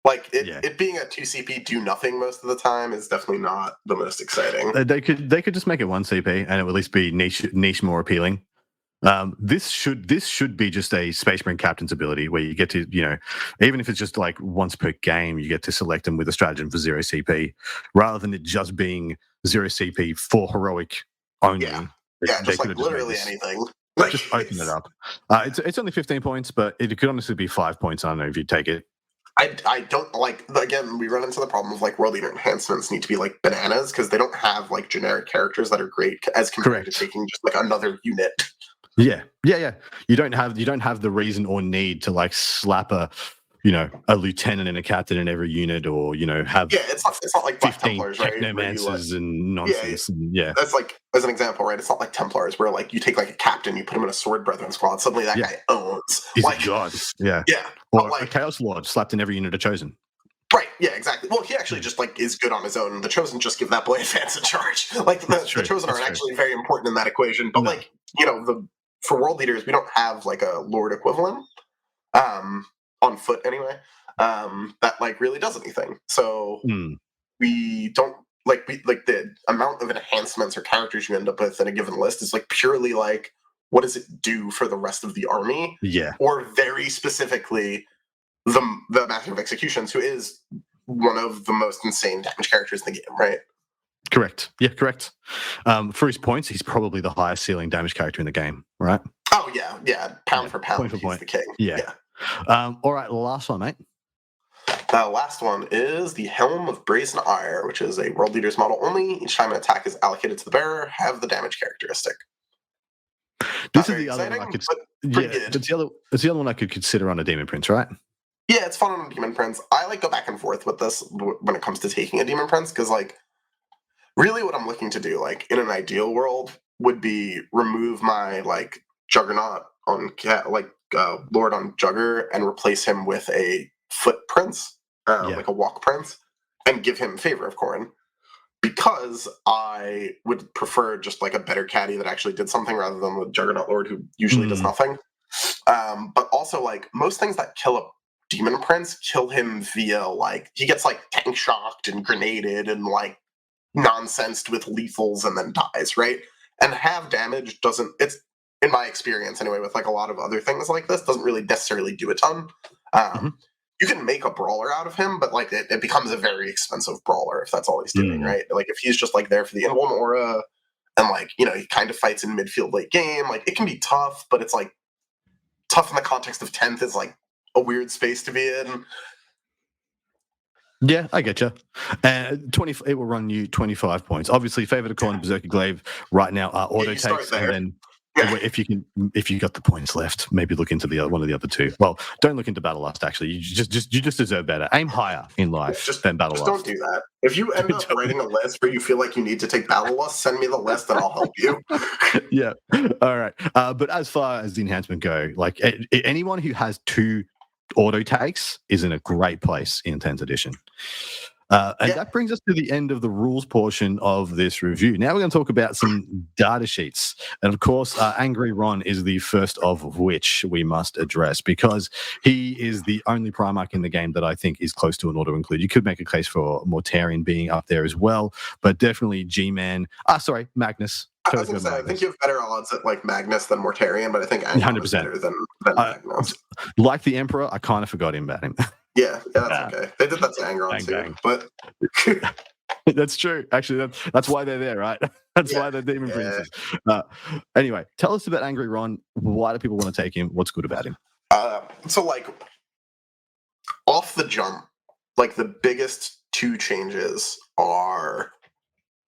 [SPEAKER 3] Like, it being a 2 CP do nothing most of the time is definitely not the most exciting.
[SPEAKER 2] They could just make it 1 CP, and it would at least be niche more appealing. This should be just a Space Marine captain's ability where you get to, even if it's just like once per game, you get to select them with a stratagem for 0 CP, rather than it just being 0 CP for heroic only.
[SPEAKER 3] Yeah, just like literally anything. Like,
[SPEAKER 2] just open it up. It's only 15 points, but it could honestly be 5 points. I don't know if you'd take it.
[SPEAKER 3] I don't like, again, we run into the problem of, like, World Eater enhancements need to be, like, bananas, because they don't have, like, generic characters that are great as compared to taking just, like, another unit.
[SPEAKER 2] Yeah. You don't have the reason or need to, like, slap a lieutenant and a captain in every unit, or have
[SPEAKER 3] it's not like Black
[SPEAKER 2] 15
[SPEAKER 3] Templars, right?
[SPEAKER 2] technomancers and nonsense.
[SPEAKER 3] That's like, as an example, right? It's not like Templars where, like, you take, like, a captain, you put him in a Sword Brethren squad, suddenly that guy owns.
[SPEAKER 2] He's
[SPEAKER 3] like,
[SPEAKER 2] a god. Yeah. Or like, a Chaos Lord slapped in every unit of Chosen.
[SPEAKER 3] Right, yeah, exactly. Well, he actually just, like, is good on his own. The Chosen just give that boy advance in charge. Like, the Chosen aren't actually very important in that equation. But, like, for World Leaders, we don't have, like, a Lord equivalent, on foot anyway, that, like, really does anything. So we don't, like, the amount of enhancements or characters you end up with in a given list is, like, purely, like, what does it do for the rest of the army?
[SPEAKER 2] Yeah.
[SPEAKER 3] Or very specifically, the Master of Executions, who is one of the most insane damage characters in the game, right?
[SPEAKER 2] Correct. Yeah, correct. For his points, he's probably the highest ceiling damage character in the game, right?
[SPEAKER 3] Oh, yeah. Pound for pound, he's the king.
[SPEAKER 2] Yeah. All right, last one, mate.
[SPEAKER 3] The last one is the Helm of Brazen Ire, which is a World Leaders model only. Each time an attack is allocated to the bearer, have the damage characteristic.
[SPEAKER 2] This is the other one I could. It's the other one I could consider on a Demon Prince, right?
[SPEAKER 3] Yeah, it's fun on a Demon Prince. I, like, go back and forth with this when it comes to taking a Demon Prince, because, like, really what I'm looking to do, like, in an ideal world, would be remove my, like, Juggernaut on Lord on Jugger and replace him with a Foot Prince, like a Walk Prince, and give him Favor of Corn, because I would prefer just, like, a better caddy that actually did something rather than the Juggernaut Lord who usually does nothing. But also, like, most things that kill a Demon Prince kill him via, like, he gets, like, tank shocked and grenaded and, like, nonsensed with lethals and then dies, right? And have damage doesn't, it's, in my experience anyway, with, like, a lot of other things like this, doesn't really necessarily do a ton. You can make a brawler out of him, but, like, it becomes a very expensive brawler if that's all he's doing, right? Like, if he's just, like, there for the Invuln aura and, like, he kind of fights in midfield late game, like, it can be tough, but it's, like, tough in the context of 10th is, like, a weird space to be in.
[SPEAKER 2] Yeah, I get you. And it will run you 25 points. Obviously, Favor to Corn and Berserker Glaive right now are auto takes, and then if you got the points left, maybe look into one of the other two. Well, don't look into Battle Lust. Actually, you just deserve better. Aim higher in life than Battle Lust.
[SPEAKER 3] Don't do that. If you end up writing a list where you feel like you need to take Battle Lust, send me the list and I'll help you.
[SPEAKER 2] Yeah. All right. But as far as the enhancement go, like, anyone who has 2 auto takes is in a great place in 10th edition. And that brings us to the end of the rules portion of this review. Now we're going to talk about some data sheets. And of course, Angry Ron is the first of which we must address, because he is the only Primarch in the game that I think is close to an auto include. You could make a case for Mortarion being up there as well, but definitely G-Man. Magnus.
[SPEAKER 3] I was going to say, I think you have better odds at, like, Magnus than Mortarion, but I think Angron is better than Magnus.
[SPEAKER 2] Like the Emperor, I kind of forgot about him.
[SPEAKER 3] Yeah, that's okay. They did that to Angron too. But
[SPEAKER 2] That's true. Actually, that's why they're there, right? That's why they're demon princes. Anyway, tell us about Angry Ron. Why do people want to take him? What's good about him?
[SPEAKER 3] So like off the jump, like the biggest two changes are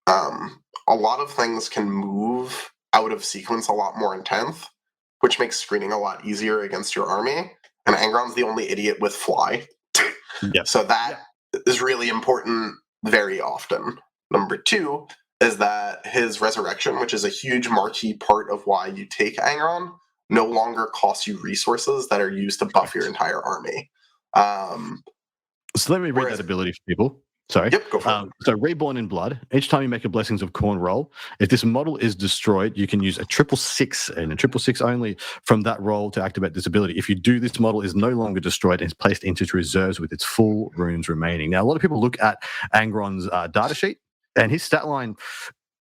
[SPEAKER 3] a lot of things can move out of sequence a lot more in 10th, which makes screening a lot easier against your army. And Angron's the only idiot with fly.
[SPEAKER 2] Yep.
[SPEAKER 3] So that is really important very often. Number 2 is that his resurrection, which is a huge marquee part of why you take Angron, no longer costs you resources that are used to buff your entire army.
[SPEAKER 2] So let me read that ability for people. Sorry.
[SPEAKER 3] Yep, go for it.
[SPEAKER 2] So Reborn in Blood. Each time you make a Blessings of Corn roll, if this model is destroyed, you can use a 666 and a 666 only from that roll to activate this ability. If you do, this model is no longer destroyed and is placed into its reserves with its full runes remaining. Now, a lot of people look at Angron's data sheet, and his stat line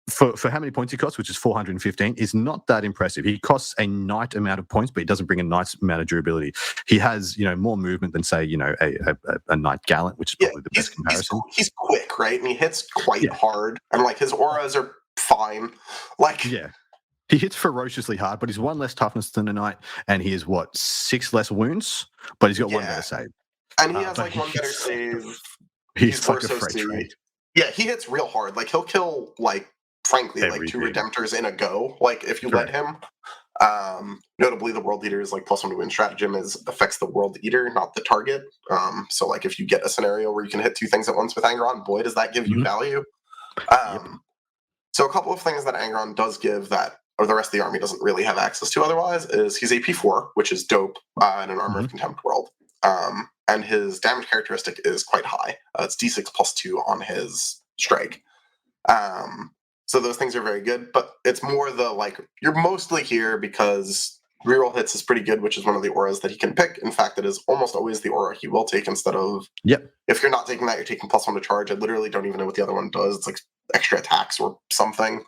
[SPEAKER 2] for how many points he costs, which is 415, is not that impressive. He costs a knight amount of points, but he doesn't bring a knight's amount of durability. He has, more movement than, say, a knight gallant, which is probably the best comparison.
[SPEAKER 3] He's quick, right? And he hits quite hard. And like his auras are fine. Like
[SPEAKER 2] he hits ferociously hard, but he's 1 less toughness than a knight, and he has 6 less wounds, but he's got 1 better save.
[SPEAKER 3] And he has 1 better save.
[SPEAKER 2] He's like a freight train.
[SPEAKER 3] Yeah, he hits real hard. Like he'll kill frankly,
[SPEAKER 2] everything.
[SPEAKER 3] 2 Redemptors in a go, if you let him. Notably, the World Eater's +1 to win stratagem affects the World Eater, not the target. So if you get a scenario where you can hit 2 things at once with Angron, boy, does that give you value. So a couple of things that Angron does give that or the rest of the army doesn't really have access to otherwise is he's AP4, which is dope in an Armor of Contempt world. And his damage characteristic is quite high. It's D6 +2 on his strike. So those things are very good, but it's more you're mostly here because reroll hits is pretty good, which is one of the auras that he can pick. In fact, it is almost always the aura he will take instead of... If you're not taking that, you're taking +1 to charge. I literally don't even know what the other one does. It's like extra attacks or something.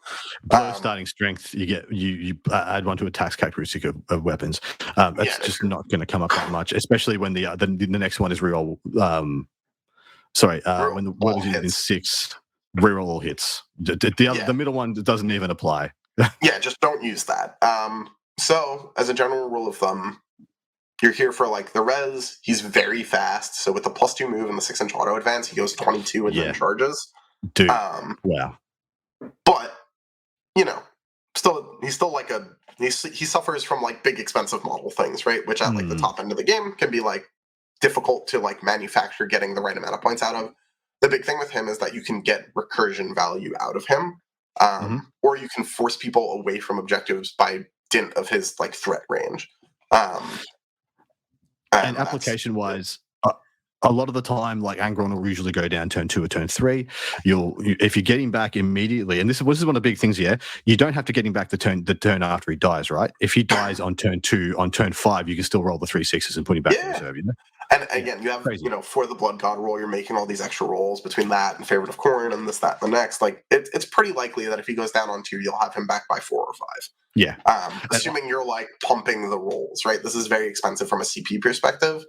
[SPEAKER 2] Below starting strength, you get you add 1 to attacks characteristic of weapons. That's just not going to come up that much, especially when the next one is reroll. When the word is used in 6... Reroll all hits. The middle one doesn't even apply.
[SPEAKER 3] Just don't use that. So, as a general rule of thumb, you're here for the res. He's very fast. So with the +2 move and the 6-inch auto advance, he goes 22 and then charges.
[SPEAKER 2] Dude, wow.
[SPEAKER 3] But he's still he suffers from big expensive model things, right? Which at the top end of the game can be difficult to manufacture getting the right amount of points out of. The big thing with him is that you can get recursion value out of him, or you can force people away from objectives by dint of his threat range.
[SPEAKER 2] And application-wise, a lot of the time, Angron will usually go down turn 2 or turn 3. If you get him back immediately, and this is one of the big things here, you don't have to get him back the turn after he dies, right? If he dies on turn 2, on turn 5, you can still roll the 3 6s and put him back in reserve.
[SPEAKER 3] And again, you have for the Blood God roll, you're making all these extra rolls between that and Favorite of Corn and this, that, and the next. It's pretty likely that if he goes down on 2, you'll have him back by 4 or 5.
[SPEAKER 2] Yeah.
[SPEAKER 3] Assuming you're pumping the rolls, right? This is very expensive from a CP perspective.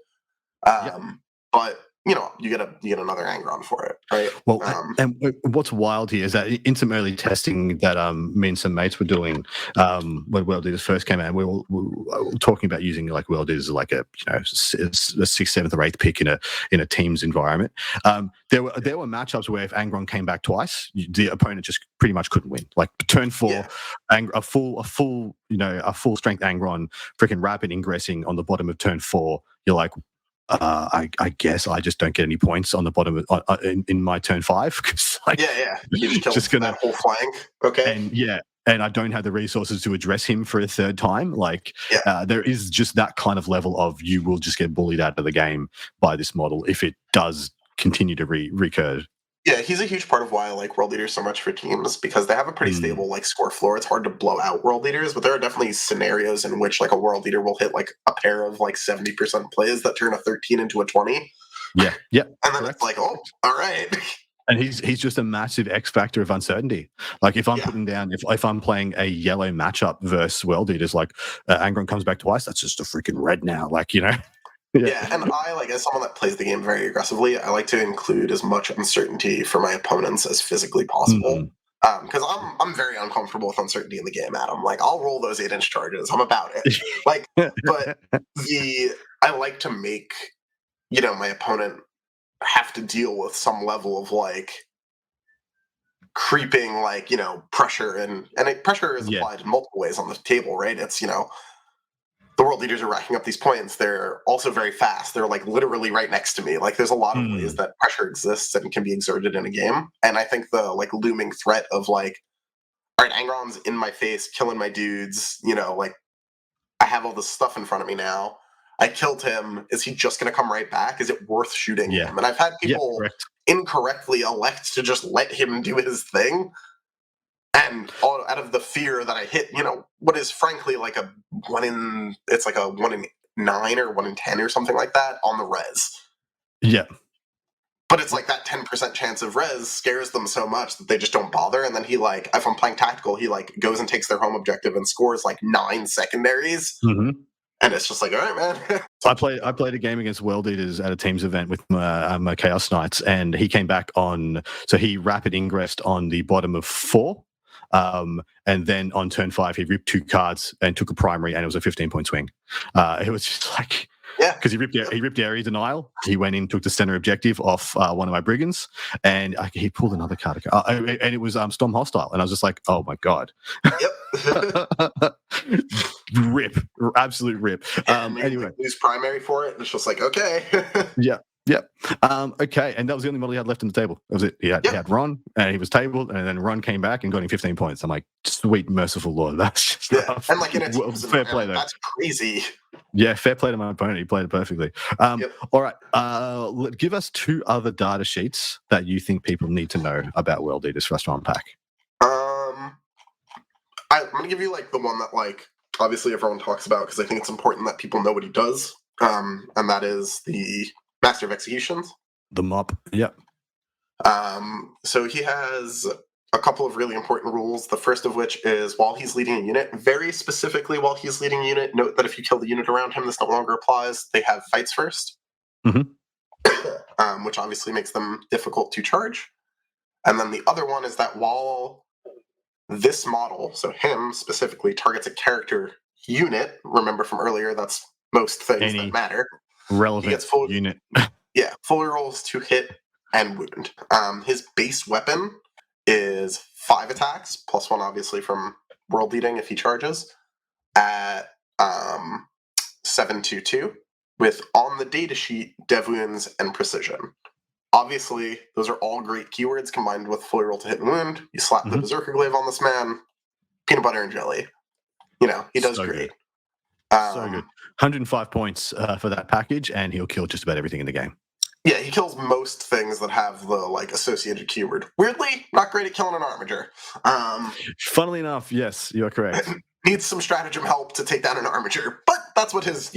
[SPEAKER 3] But you get another Angron for it, right?
[SPEAKER 2] Well, and what's wild here is that in some early testing that me and some mates were doing when World Eaters first came out, we were talking about using World Eaters as a 6th, 7th, or 8th pick in a team's environment. There were matchups where if Angron came back twice, the opponent just pretty much couldn't win. Turn 4, a full strength Angron, freaking rapid ingressing on the bottom of turn 4. You're like, I guess I just don't get any points on the bottom in my turn 5 because
[SPEAKER 3] you just gonna that whole flank. Okay,
[SPEAKER 2] and I don't have the resources to address him for a third time. There is just that kind of level of you will just get bullied out of the game by this model if it does continue to recur.
[SPEAKER 3] Yeah, he's a huge part of why I like World Eaters so much for teams, because they have a pretty stable score floor. It's hard to blow out World Eaters, but there are definitely scenarios in which a World Eater will hit a pair of 70% plays that turn a 13 into a 20.
[SPEAKER 2] Yeah.
[SPEAKER 3] And then it's all right.
[SPEAKER 2] And he's just a massive X factor of uncertainty. If I'm putting down, if I'm playing a yellow matchup versus World Eaters, Angron comes back twice, that's just a freaking red now.
[SPEAKER 3] Yeah, and I, like, as someone that plays the game very aggressively, I like to include as much uncertainty for my opponents as physically possible. Because I'm very uncomfortable with uncertainty in the game, Adam. Like, I'll roll those 8-inch charges. I'm about it. Like, but I like to make, my opponent have to deal with some level of, like, creeping, like, pressure. And pressure is applied in multiple ways on the table, right? It's, the world leaders are racking up these points. They're also very fast. They're, like, literally right next to me. Like, there's a lot of ways that pressure exists and can be exerted in a game. And I think the, like, looming threat of, like, all right, Angron's in my face, killing my dudes, like, I have all this stuff in front of me now. I killed him. Is he just going to come right back? Is it worth shooting him? And I've had people incorrectly elect to just let him do his thing. And all out of the fear that I hit, what is frankly like a 1 in 9 or 1 in 10 or something like that on the res.
[SPEAKER 2] Yeah.
[SPEAKER 3] But it's like that 10% chance of res scares them so much that they just don't bother. And then he, like, if I'm playing tactical, he, like, goes and takes their home objective and scores, like, 9 secondaries. And it's just like, all right, man.
[SPEAKER 2] I played a game against World Eaters at a Teams event with my Chaos Knights, and he came back so he rapid ingressed on the bottom of 4. And then on turn 5, he ripped 2 cards and took a primary, and it was a 15-point swing. It was just like, because he ripped area denial. He went in, took the center objective off one of my brigands, and he pulled another card. And it was Storm Hostile, and I was just like, oh my god. Rip, absolute rip. Anyway,
[SPEAKER 3] lose primary for it, and it's just like, okay.
[SPEAKER 2] Yep. Okay, and that was the only model he had left on the table. That was it. He had Ron, and he was tabled, and then Ron came back and got him 15 points. I'm like, sweet, merciful Lord, that's just rough.
[SPEAKER 3] And like in a
[SPEAKER 2] fair play though.
[SPEAKER 3] That's crazy.
[SPEAKER 2] Yeah, fair play to my opponent. He played it perfectly. All right, give us 2 other data sheets that you think people need to know about World Eaters for us to unpack.
[SPEAKER 3] I'm gonna give you, like, the one that, like, obviously everyone talks about because I think it's important that people know what he does. And that is the Master of Executions.
[SPEAKER 2] The mop. Yep.
[SPEAKER 3] So he has a couple of really important rules. The first of which is while he's leading a unit, very specifically while he's leading a unit, note that if you kill the unit around him, this no longer applies. They have fights first, which obviously makes them difficult to charge. And then the other one is that while this model, so him specifically, targets a character unit, remember from earlier, that's most things that matter.
[SPEAKER 2] Relevant
[SPEAKER 3] he gets full
[SPEAKER 2] unit.
[SPEAKER 3] Full rolls to hit and wound. His base weapon is 5 attacks, plus 1 obviously from world leading if he charges, at 7/2/2, with on the data sheet dev wounds and precision. Obviously, those are all great keywords combined with fully roll to hit and wound. You slap the Berserker Glaive on this man, peanut butter and jelly. He does
[SPEAKER 2] so
[SPEAKER 3] great.
[SPEAKER 2] So good. 105 points for that package, and he'll kill just about everything in the game.
[SPEAKER 3] Yeah, he kills most things that have the, like, associated keyword. Weirdly, not great at killing an Armiger.
[SPEAKER 2] Funnily enough, yes, you're correct.
[SPEAKER 3] Needs some stratagem help to take down an Armiger, but that's what his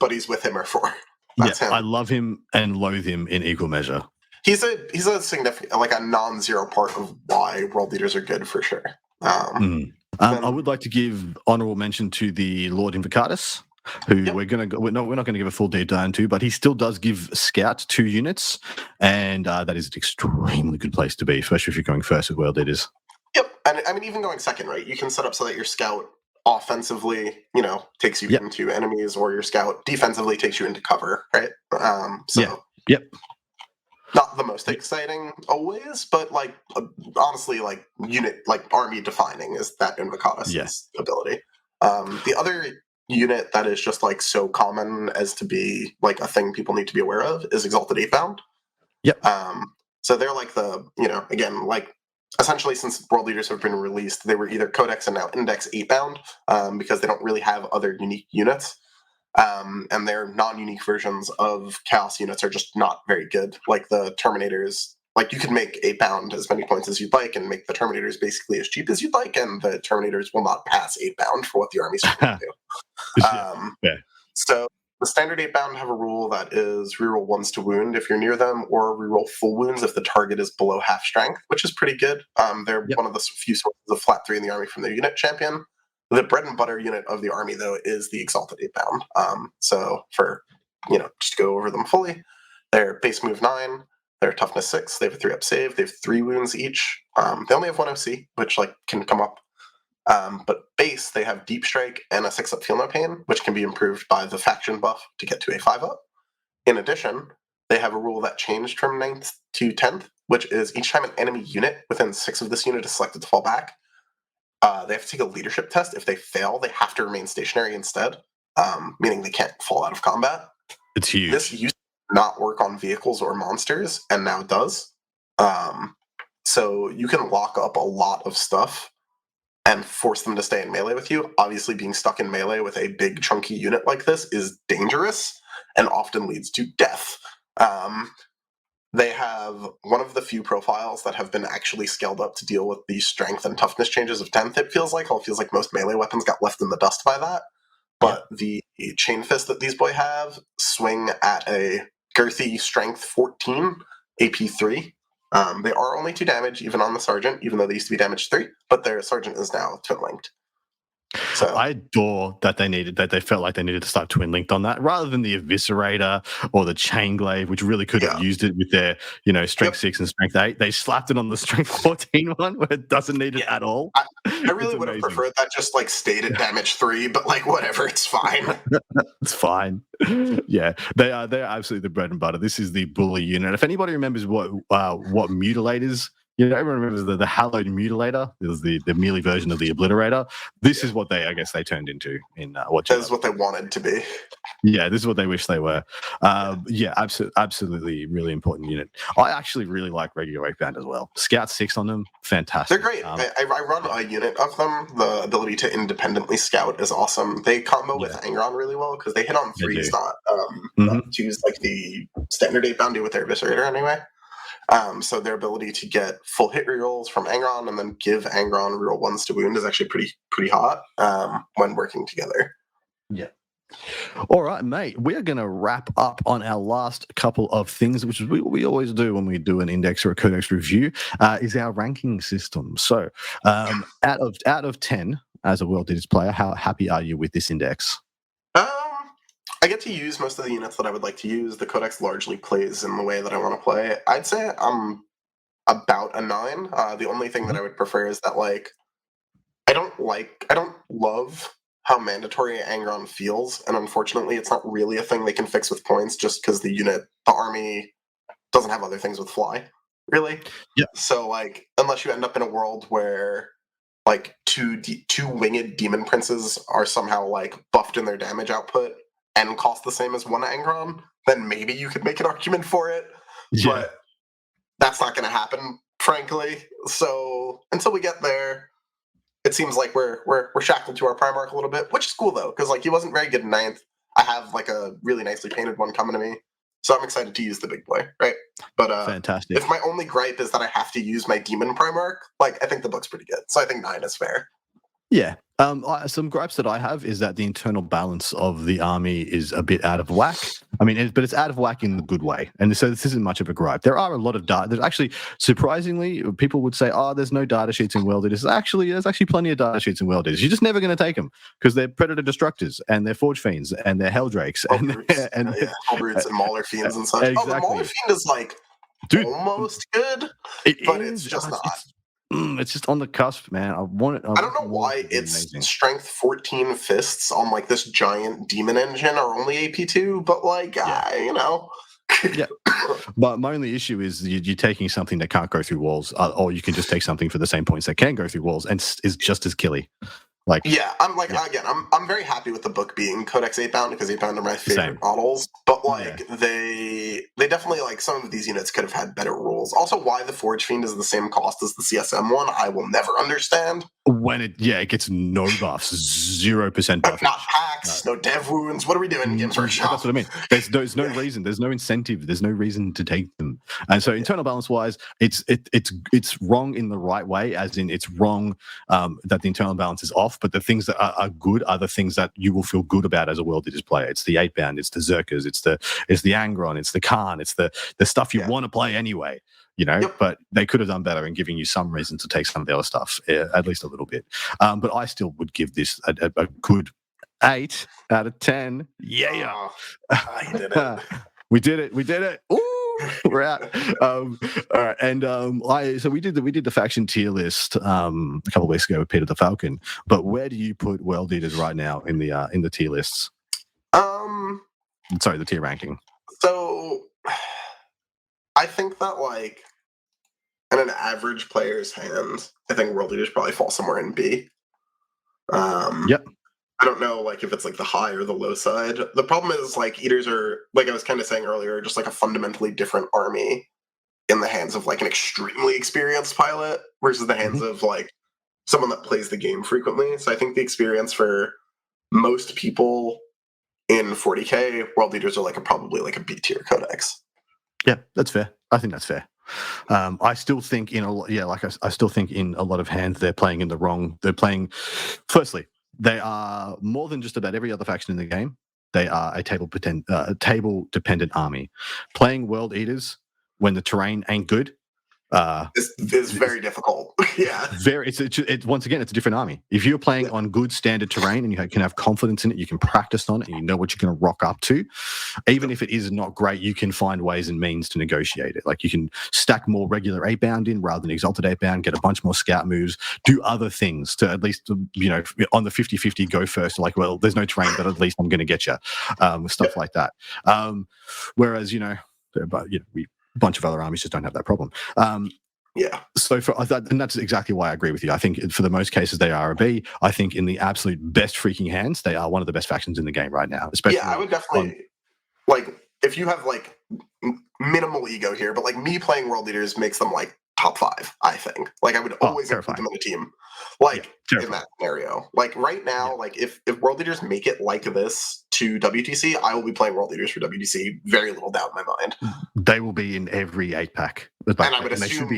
[SPEAKER 3] buddies with him are for. That's him.
[SPEAKER 2] I love him and loathe him in equal measure.
[SPEAKER 3] He's a significant, like, a non-zero part of why world leaders are good for sure.
[SPEAKER 2] I would like to give honorable mention to the Lord Invocatus, who we're not going to give a full deep dive into, but he still does give Scout 2 units, and that is an extremely good place to be, especially if you're going first with World Leaders.
[SPEAKER 3] Yep, and I mean, even going second, right? You can set up so that your Scout offensively, takes you into enemies, or your Scout defensively takes you into cover, right?
[SPEAKER 2] Yep.
[SPEAKER 3] Not the most exciting always, but, like, honestly, like, unit, like, army defining is that Invocatus' ability. The other unit that is just, like, so common as to be, like, a thing people need to be aware of is Exalted 8-bound.
[SPEAKER 2] Yep.
[SPEAKER 3] So they're like the, again, like, essentially since world leaders have been released, they were either Codex and now Index 8-bound, because they don't really have other unique units. And their non-unique versions of Chaos units are just not very good. Like the Terminators, like, you could make 8-bound as many points as you'd like and make the Terminators basically as cheap as you'd like, and the Terminators will not pass 8-bound for what the army's supposed to do. So the standard 8-bound have a rule that is reroll 1s to wound if you're near them, or reroll full wounds if the target is below half strength, which is pretty good. They're one of the few sources of flat 3 in the army from their unit champion. The bread and butter unit of the army, though, is the Exalted 8-bound. So for just go over them fully. They're base move 9. They're toughness 6. They have a 3-up save. They have 3 wounds each. They only have 1 OC, which can come up. But base, they have deep strike and a 6-up feel no pain, which can be improved by the faction buff to get to a 5-up. In addition, they have a rule that changed from 9th to 10th, which is each time an enemy unit within 6 of this unit is selected to fall back, they have to take a leadership test. If they fail, they have to remain stationary instead, meaning they can't fall out of combat.
[SPEAKER 2] It's huge.
[SPEAKER 3] This used to not work on vehicles or monsters, and now does. So you can lock up a lot of stuff and force them to stay in melee with you. Obviously, being stuck in melee with a big, chunky unit like this is dangerous and often leads to death. They have one of the few profiles that have been actually scaled up to deal with the strength and toughness changes of 10th, it feels like. It feels like most melee weapons got left in the dust by that. But the Chain Fist that these boy have swing at a girthy strength 14, AP 3. They are only 2 damage, even on the Sergeant, even though they used to be damage 3, but their Sergeant is now twin-linked. So
[SPEAKER 2] I adore that they felt like they needed to start twin linked on that rather than the Eviscerator or the Chain Glaive, which really could have used it with their strength 6 and strength 8. They slapped it on the strength 14 one where it doesn't need it at all.
[SPEAKER 3] I really would have preferred that just stayed at damage 3, but whatever, it's fine.
[SPEAKER 2] It's fine. Yeah, they're absolutely the bread and butter. This is the bully unit. If anybody remembers what Mutilators. Everyone remembers the hallowed Mutilator. It was the melee version of the Obliterator. This is what they turned into in what.
[SPEAKER 3] That is what they wanted to be.
[SPEAKER 2] Yeah, this is what they wish they were. Absolutely, really important unit. I actually really like regular 8-band as well. Scout 6 on them, fantastic.
[SPEAKER 3] They're great. I run a unit of them. The ability to independently scout is awesome. They combo with Angron really well because they hit on 3s, not 2s like the standard 8-bound do with their Eviscerator anyway. So their ability to get full hit rerolls from Angron and then give Angron reroll 1s to wound is actually pretty hot when working together.
[SPEAKER 2] Yeah. All right, mate. We are going to wrap up on our last couple of things, which is we always do when we do an index or a codex review, is our ranking system. So out of 10, as a World Digits player, how happy are you with this index?
[SPEAKER 3] I get to use most of the units that I would like to use. The Codex largely plays in the way that I want to play. I'd say I'm about a 9. The only thing that I would prefer is that I don't love how mandatory Angron feels, and unfortunately it's not really a thing they can fix with points just because the army doesn't have other things with fly, really.
[SPEAKER 2] Yeah.
[SPEAKER 3] So unless you end up in a world where two winged demon princes are somehow buffed in their damage output and cost the same as 1 Angron, then maybe you could make an argument for it. Yeah. But that's not going to happen, frankly. So until we get there, it seems like we're shackled to our Primarch a little bit, which is cool though, because he wasn't very good in 9th. I have a really nicely painted one coming to me, so I'm excited to use the big boy, right? But
[SPEAKER 2] fantastic.
[SPEAKER 3] If my only gripe is that I have to use my demon Primarch, I think the book's pretty good. So I think 9 is fair.
[SPEAKER 2] Yeah. Some gripes that I have is that the internal balance of the army is a bit out of whack. But it's out of whack in the good way. And so this isn't much of a gripe. There are a lot of data. There's actually, surprisingly, people would say, there's no data sheets in World Eaters. There's actually plenty of data sheets in World Eaters. You're just never going to take them because they're Predator Destructors and they're Forge Fiends and they're Helldrakes.
[SPEAKER 3] Hellbrutes and Mauler Fiends and such.
[SPEAKER 2] Exactly.
[SPEAKER 3] The Mauler Fiend is almost good, but it's just not.
[SPEAKER 2] It's just on the cusp, man. I don't
[SPEAKER 3] know why it's amazing. Strength 14 fists on this giant demon engine are only AP2, but
[SPEAKER 2] Yeah. But my only issue is you're taking something that can't go through walls, or you can just take something for the same points that can go through walls and is just as killy.
[SPEAKER 3] Again, I'm very happy with the book being Codex 8-bound because 8-bound are my favorite models. But they definitely some of these units could have had better rules. Also, why the Forge Fiend is the same cost as the CSM one, I will never understand.
[SPEAKER 2] When it gets no buffs, 0% buff.
[SPEAKER 3] Not packs, no dev wounds. What are we doing, Games Workshop?
[SPEAKER 2] That's what I mean. There's no reason. There's no incentive. There's no reason to take them. And so internal balance wise, it's wrong in the right way, as in it's wrong that the internal balance is off. But the things that are good are the things that you will feel good about as a World Digits player. It's the 8-bound, it's the Zerkers, it's the Angron, it's the Khan, it's the stuff you want to play anyway. But they could have done better in giving you some reason to take some of the other stuff, at least a little bit. But I still would give this a good 8 out of 10. Yeah.
[SPEAKER 3] Oh, I did it.
[SPEAKER 2] We did it. Ooh, we're out. All right, and we did the faction tier list a couple of weeks ago with Peter the Falcon. But where do you put World Eaters right now in the tier lists? Sorry, the tier ranking.
[SPEAKER 3] So I think that like in an average player's hand, I think World Eaters probably fall somewhere in B.
[SPEAKER 2] Yep.
[SPEAKER 3] I don't know, like, if it's, like, the high or the low side. The problem is, like, Eaters are, like I was kind of saying earlier, just, like, a fundamentally different army in the hands of, like, an extremely experienced pilot versus the hands of, like, someone that plays the game frequently. So I think the experience for most people in 40K, World Eaters are, like, probably, like, a B-tier codex.
[SPEAKER 2] Yeah, that's fair. I think that's fair. I still think I still think in a lot of hands they're playing firstly, they are more than just about every other faction in the game. They are a table-dependent army. Playing World Eaters when the terrain ain't good
[SPEAKER 3] is very difficult. Yeah.
[SPEAKER 2] Once again, it's a different army. If you're playing on good standard terrain and you can have confidence in it, you can practice on it, and you know what you're going to rock up to. Even if it is not great, you can find ways and means to negotiate it. Like you can stack more regular 8-bound in rather than exalted 8-bound, get a bunch more scout moves, do other things to at least, on the 50-50 go first. Like, well, there's no terrain, but at least I'm going to get you. Stuff like that. Whereas, a bunch of other armies just don't have that problem. So and that's exactly why I agree with you. I think for the most cases they are a B. I think in the absolute best freaking hands, they are one of the best factions in the game right now. Especially,
[SPEAKER 3] I would definitely like if you have like minimal ego here, but like me playing World Eaters makes them like top 5. I think I would always put them in a team. In that scenario, like right now, like if World Eaters make it like this to WTC, I will be playing World Eaters for WTC. Very little doubt in my mind.
[SPEAKER 2] They will be in every 8-pack,
[SPEAKER 3] and I would assume,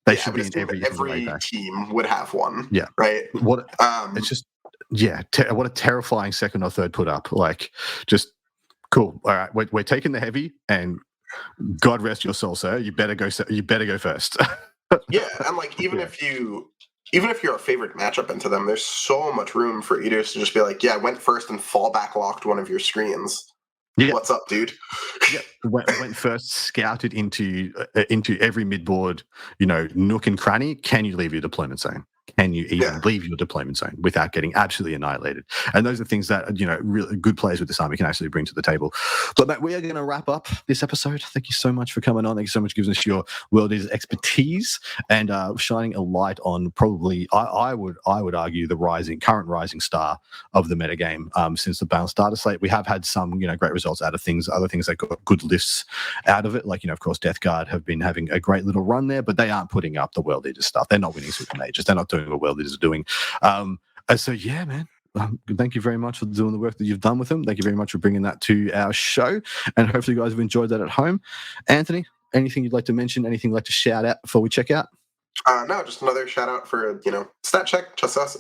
[SPEAKER 2] they should be in every
[SPEAKER 3] team would have one.
[SPEAKER 2] Yeah,
[SPEAKER 3] right.
[SPEAKER 2] What? It's just what a terrifying second or third put up. Like, just cool. All right, we're taking the heavy, and God rest your soul, sir. You better go. You better go first.
[SPEAKER 3] And like even if you're a favorite matchup into them, there's so much room for Eaters to just be like, went first and fallback locked one of your screens. Yeah. What's up, dude?
[SPEAKER 2] Went first, scouted into every midboard, nook and cranny. Can you leave your deployment zone? Can you even leave your deployment zone without getting absolutely annihilated? And those are things that, really good players with this army can actually bring to the table. But Matt, we are going to wrap up this episode. Thank you so much for coming on. Thank you so much for giving us your World Eaters expertise and shining a light on probably, I would argue, the current rising star of the metagame since the balanced data slate. We have had some, great results out of things, other things that got good lifts out of it. Like, of course, Death Guard have been having a great little run there, but they aren't putting up the World Eaters stuff. They're not winning Super Majors. They're not doing what World Eaters are doing. So yeah, man. Thank you very much for doing the work that you've done with them. Thank you very much for bringing that to our show, and hopefully you guys have enjoyed that at home. Anthony, anything you'd like to mention? Anything you'd like to shout out before we check out?
[SPEAKER 3] No, just another shout out for StatCheck.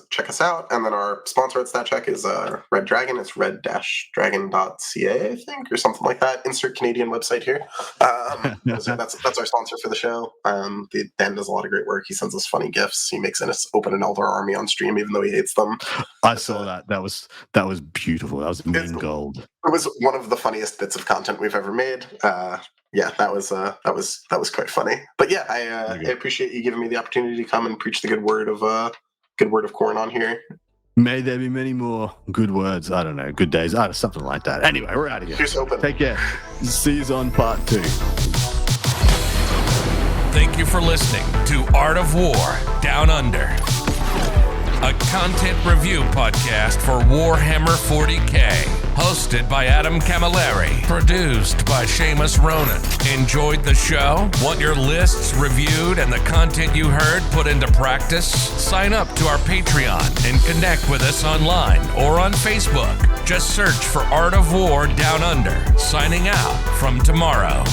[SPEAKER 3] Check us out, and then our sponsor at StatCheck is Red Dragon. It's red-dragon.ca, I think, or something like that. Insert Canadian website here. So that's our sponsor for the show. Dan does a lot of great work. He sends us funny gifts. He makes us open an Eldar army on stream, even though he hates them.
[SPEAKER 2] I saw that. That was beautiful. That was mean gold.
[SPEAKER 3] It was one of the funniest bits of content we've ever made. That was quite funny. But yeah, I appreciate you giving me the opportunity to come and preach the good word of Khorne on here.
[SPEAKER 2] May there be many more good words. I don't know, good days, something like that. Anyway, we're out of here.
[SPEAKER 3] Here's open.
[SPEAKER 2] Take care. See you on part 2.
[SPEAKER 1] Thank you for listening to Art of War Down Under, a content review podcast for Warhammer 40K. Hosted by Adam Camilleri. Produced by Seamus Ronan. Enjoyed the show? Want your lists reviewed and the content you heard put into practice? Sign up to our Patreon and connect with us online or on Facebook. Just search for Art of War Down Under. Signing out from tomorrow.